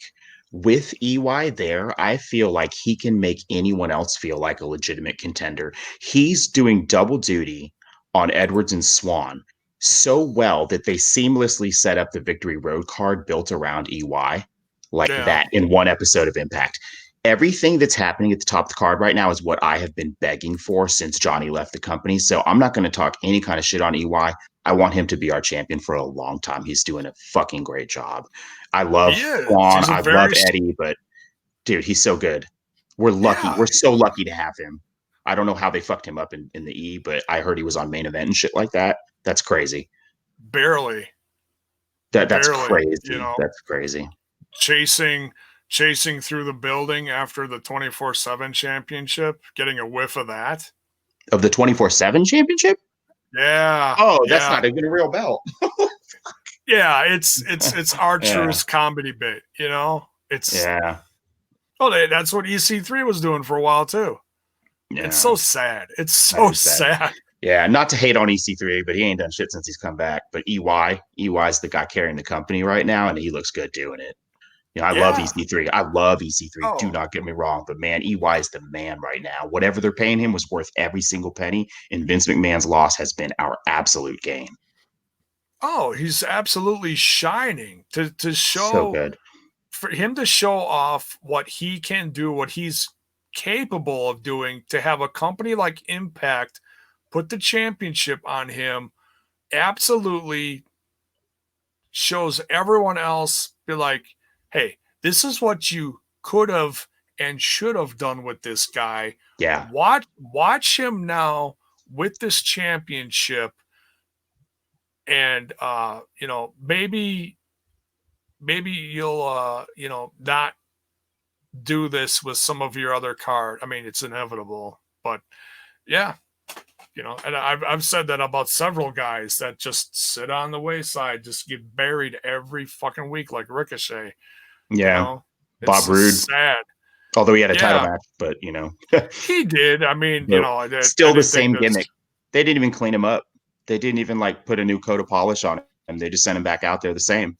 With EY there, I feel like he can make anyone else feel like a legitimate contender. He's doing double duty on Edwards and Swan so well that they seamlessly set up the Victory Road card built around EY like yeah, that in one episode of Impact. Everything that's happening at the top of the card right now is what I have been begging for since Johnny left the company. So I'm not going to talk any kind of shit on EY. I want him to be our champion for a long time. He's doing a fucking great job. I love he is. Swan. He's a I love very Eddie, but dude, he's so good. We're lucky. yeah, We're so lucky to have him. I don't know how they fucked him up in the E, but I heard he was on main event and shit like that. That's crazy. barely, That's barely. crazy. That's crazy. Chasing chasing through the building after the 24/7 championship, getting a whiff of that. Of the 24/7 championship? Yeah, Oh, that's yeah, not even a real belt. yeah. It's our Yeah. truest comedy bit. It's Yeah. that's what EC3 was doing for a while too. It's Yeah. so sad. It's That so is sad. sad. Yeah, not to hate on EC3, but he ain't done shit since he's come back. But EY's the guy carrying the company right now, and he looks good doing it. I love Yeah. EC3. I love EC3. Do Oh, not get me wrong, but man, EY is the man right now. Whatever they're paying him was worth every single penny, and Vince McMahon's loss has been our absolute gain. oh, he's absolutely shining to So show good. for him to show off what he can do, what he's capable of doing, to have a company like Impact put the championship on him, absolutely shows everyone else, be like, hey, this is what you could have and should have done with this guy. Yeah. Watch him now with this championship, and maybe you'll not do this with some of your other card. I mean, it's inevitable, but yeah, and I've said that about several guys that just sit on the wayside, just get buried every fucking week like Ricochet. You Yeah. know, Bob it's Roode, sad. although he had a title Yeah, match, but he did. I mean, but I still the didn't think same this, gimmick. They didn't even clean him up. They didn't even like put a new coat of polish on him. They just sent him back out there the same.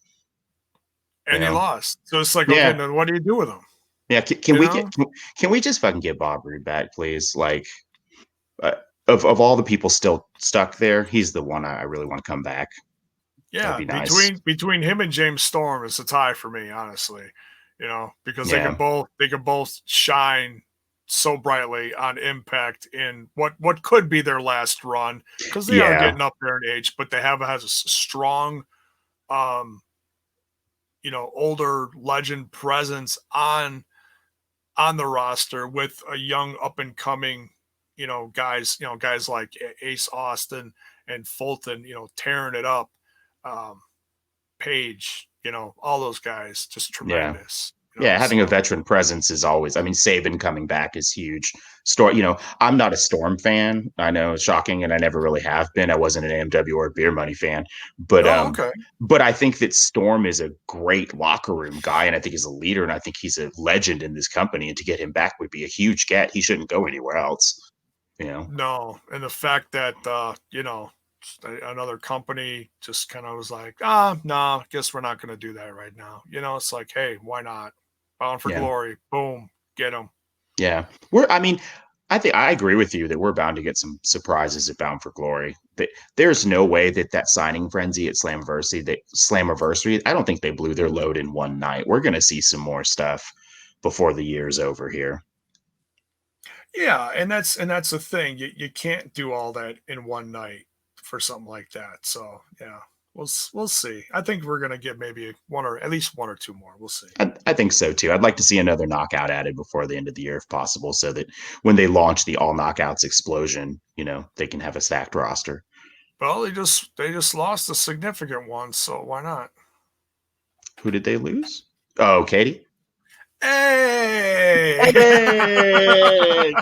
You and he know? lost. So it's like, okay, Yeah. then what do you do with him? Yeah. Can You we know? can we just fucking get Bob Roode back, please? Like, uh, of all the people still stuck there, he's the one I really want to come back. That'd Yeah, be nice. between him and James Storm, it's a tie for me, honestly. Because Yeah. they can both shine so brightly on Impact in what could be their last run, because they are Yeah. getting up there in age, but they has a strong, um, older legend presence on the roster, with a young up and coming, guys like Ace Austin and Fulton, tearing it up. Um, Page, all those guys, just Yeah. tremendous. Yeah, having a So veteran presence is always. I mean, Saban coming back is huge. Storm, I'm not a Storm fan. I know it's shocking, and I never really have been. I wasn't an AMW or a Beer Money fan, but oh, okay. but I think that Storm is a great locker room guy, and I think he's a leader, and I think he's a legend in this company. And to get him back would be a huge get. He shouldn't go anywhere else. No, and the fact that another company just kind of was like, no, guess we're not going to do that right now. It's like, hey, why not? Bound for Yeah. Glory, boom, get them. Yeah. I think I agree with you that we're bound to get some surprises at Bound for Glory. There's no way that signing frenzy at Slammiversary, I don't think they blew their load in one night. We're going to see some more stuff before the year's over here. Yeah, and that's the thing. You can't do all that in one night for something like that. So yeah, we'll see. I think we're gonna get maybe one or at least one or two more. We'll see. I think so too. I'd like to see another knockout added before the end of the year if possible, so that when they launch the all knockouts explosion, they can have a stacked roster. Well, they just lost a significant one, so why not? Who did they lose? Oh, Katie. Hey! Hey!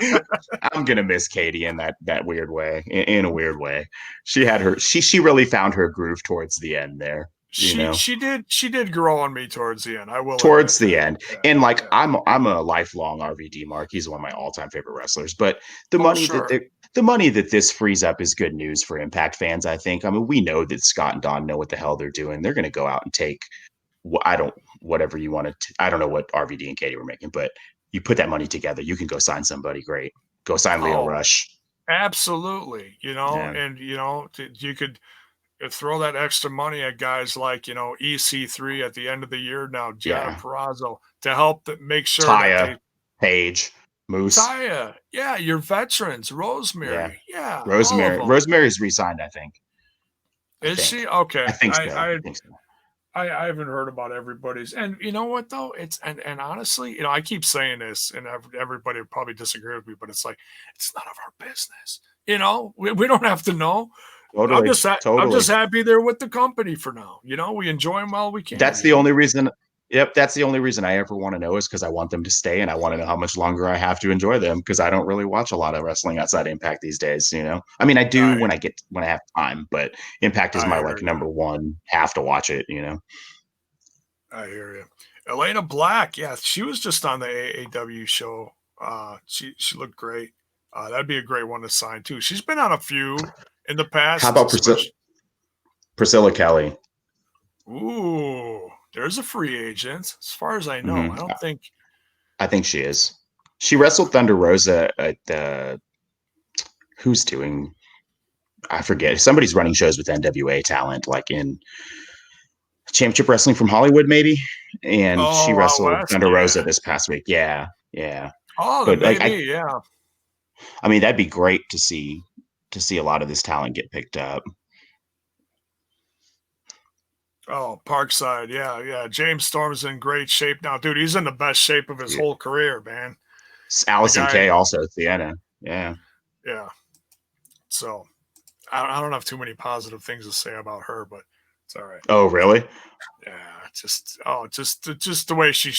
I'm gonna miss Katie in that weird way. In a weird way, she really found her groove towards the end there. She did grow on me towards the end. I will admit Towards the that. end, Yeah, and yeah. I'm a lifelong RVD Marq. He's one of my all time favorite wrestlers. But Sure. the money that this frees up is good news for Impact fans. I think. I mean, we know that Scott and Don know what the hell they're doing. They're going to go out and take whatever you want to. I don't know what RVD and Katie were making, but you put that money together, you can go sign somebody great. Go sign Leo Rush. Absolutely. Yeah. And you could throw that extra money at guys like EC3 at the end of the year now, Gianna Yeah. Perazo, to help make sure that Taya, they Paige, Moose. Taya, yeah, your veterans, Rosemary, yeah, all of them. Rosemary's re-signed, I think. Is she okay? I think so. I haven't heard about everybody's, and you know what though, it's and honestly, I keep saying this, and everybody would probably disagree with me, but it's like it's none of our business. We don't have to know. Totally, I'm just happy they're with the company for now. We enjoy them while we can. That's the only reason. Yep, that's the only reason I ever want to know is because I want them to stay and I want to know how much longer I have to enjoy them because I don't really watch a lot of wrestling outside Impact these days. I mean, I do when I have time, but Impact is my number one. Have to watch it. I hear you. Elena Black, yeah, she was just on the AAW show. She looked great. That'd be a great one to sign too. She's been on a few in the past. How about Priscilla Cali? Ooh, there's a free agent. As far as I know, I don't think. I think she is. She wrestled Thunder Rosa at who's doing? I forget. Somebody's running shows with NWA talent, like in Championship Wrestling from Hollywood, maybe. And she wrestled Thunder Rosa this past week. Yeah. Oh, but maybe, yeah. I mean, that'd be great to see a lot of this talent get picked up. Oh, Parkside, yeah. James Storm's in great shape now, dude. He's in the best shape of his whole career, man. Allison Kay also, Sienna, yeah. So, I don't have too many positive things to say about her, but it's all right. Oh, really? Yeah, just the way she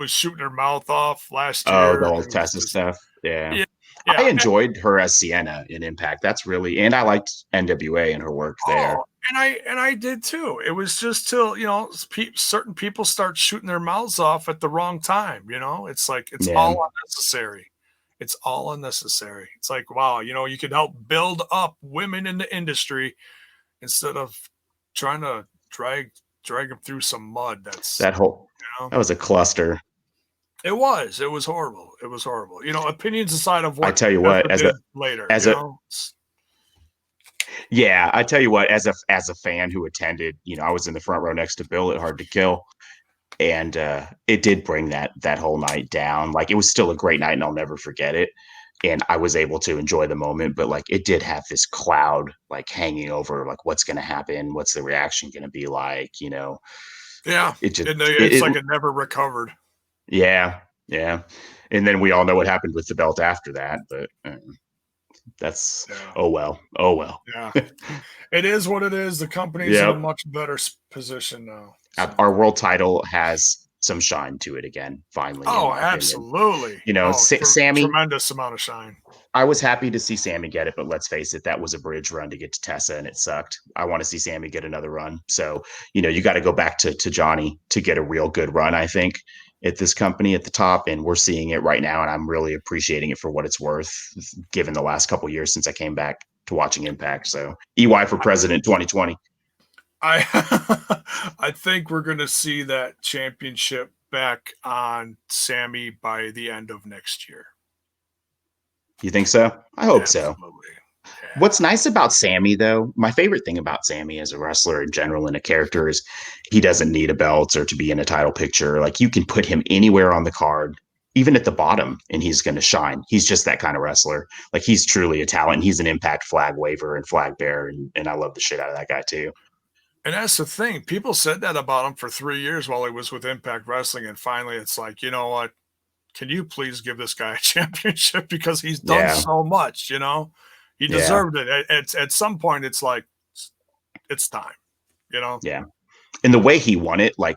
was shooting her mouth off last year. Oh, the old Tessa stuff. Yeah. I enjoyed her as Sienna in Impact. That's really, and I liked NWA and her work there. And I did too. It was just till certain people start shooting their mouths off at the wrong time. It's like all unnecessary. It's all unnecessary. It's like, wow, you could help build up women in the industry instead of trying to drag them through some mud. That was a cluster. It was horrible. It was horrible. Opinions aside of what I tell you what, I tell you what, as a fan who attended, I was in the front row next to Bill at Hard to Kill, and it did bring that whole night down. Like, it was still a great night, and I'll never forget it. And I was able to enjoy the moment, but like it did have this cloud like hanging over, like what's going to happen, what's the reaction going to be like, Yeah, it's like it never recovered. Yeah. And then we all know what happened with the belt after that, but that's oh well. Yeah, it is what it is. The company's in a much better position now. So. Our world title has some shine to it again, finally. Oh, absolutely. Sammy, tremendous amount of shine. I was happy to see Sammy get it, but let's face it, that was a bridge run to get to Tessa, and it sucked. I want to see Sammy get another run. So, you got to go back to Johnny to get a real good run, I think, at this company at the top, and we're seeing it right now, and I'm really appreciating it for what it's worth, given the last couple of years since I came back to watching Impact. So EY for president 2020. I think we're going to see that championship back on Sammy by the end of next year. You think so? I hope Absolutely. so. Yeah. What's nice about Sammy, though, my favorite thing about Sammy as a wrestler in general and a character is he doesn't need a belt or to be in a title picture. Like, you can put him anywhere on the card, even at the bottom, and he's going to shine. He's just that kind of wrestler. Like, he's truly a talent. He's an Impact flag waver and flag bearer, and I love the shit out of that guy, too. And that's the thing. People said that about him for 3 years while he was with Impact Wrestling, and finally it's like, you know what? Can you please give this guy a championship because he's done so much, you know? He deserved it. At some point, it's like, it's time, you know? Yeah. And the way he won it, like,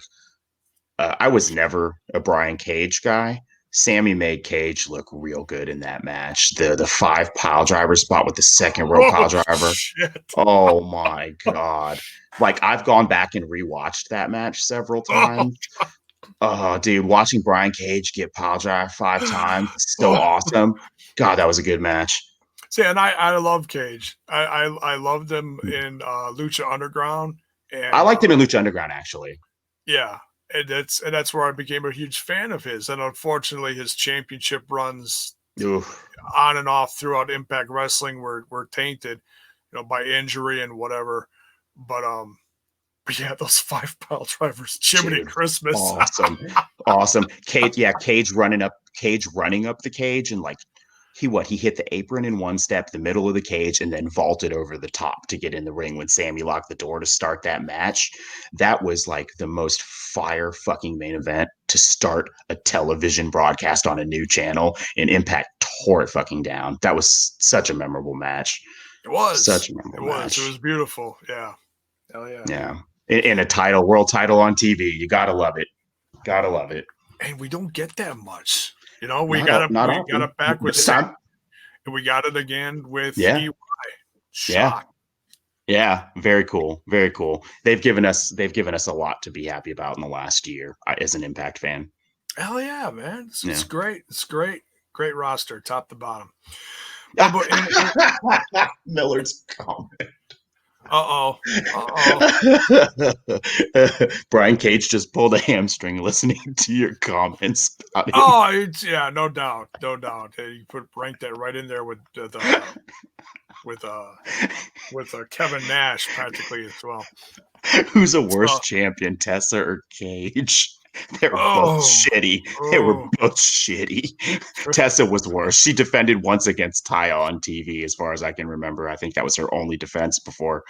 I was never a Brian Cage guy. Sammy made Cage look real good in that match. The 5 pile driver spot with the second row pile driver. Shit. Oh my God. Like, I've gone back and rewatched that match several times. Oh, dude, watching Brian Cage get pile drive 5 times, so awesome. God, that was a good match. See, and I love Cage. I loved him in Lucha Underground. And I liked him in Lucha Underground, actually. Yeah. And that's where I became a huge fan of his. And unfortunately, his championship runs on and off throughout Impact Wrestling were tainted, you know, by injury and whatever. But yeah, those 5 pile drivers, Jiminy Christmas, awesome. Cage running up the cage, and like he hit the apron in one step, the middle of the cage, and then vaulted over the top to get in the ring when Sammy locked the door to start that match. That was like the most fire fucking main event to start a television broadcast on a new channel, and Impact tore it fucking down. That was such a memorable match. It was such a memorable match. It was beautiful. Yeah. Hell yeah. Yeah. In a world title on TV. You gotta love it. Gotta love it. And we don't get that much. You know, we got it back with Sam, and we got it again with EY. Shock. Yeah. Very cool. Very cool. They've given us a lot to be happy about in the last year as an Impact fan. Hell yeah, man. It's great. It's great. Great roster, top to bottom. Millard's comment. Brian Cage just pulled a hamstring listening to your comments. Yeah, no doubt. You rank that right in there with Kevin Nash practically as well. Who's a worse champion, Tessa or Cage? They were both shitty. Tessa was worse. She defended once against Taya on TV, as far as I can remember. I think that was her only defense before.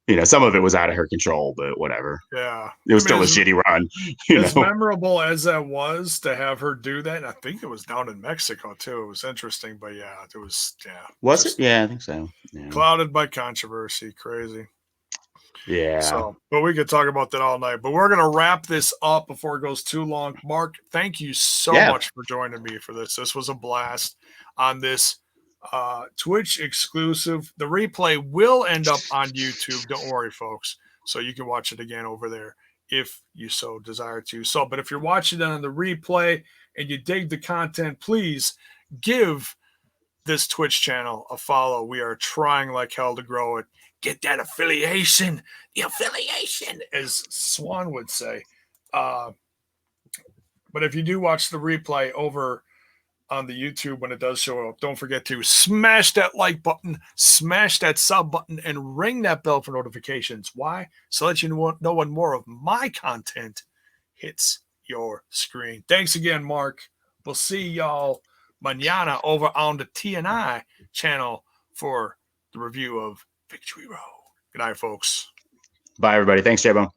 You know, some of it was out of her control, but whatever. Yeah. It was still a shitty run. As memorable as that was to have her do that, I think it was down in Mexico, too. It was interesting, but yeah, it was, yeah. Was it? Yeah, I think so. Yeah. Clouded by controversy. Crazy. Yeah. So, but we could talk about that all night. But we're going to wrap this up before it goes too long. Mark, thank you so much for joining me for this. This was a blast on this Twitch exclusive. The replay will end up on YouTube. Don't worry, folks. So you can watch it again over there if you so desire to. So, but if you're watching it on the replay and you dig the content, please give this Twitch channel a follow. We are trying like hell to grow it. Get that affiliation, the affiliation, as Swan would say. But if you do watch the replay over on the YouTube when it does show up, don't forget to smash that like button, smash that sub button, and ring that bell for notifications. Why? So that you know when more of my content hits your screen. Thanks again, Mark. We'll see y'all mañana over on the TNI channel for the review of Victory Road. Good night, folks. Bye, everybody. Thanks, JAYBONE.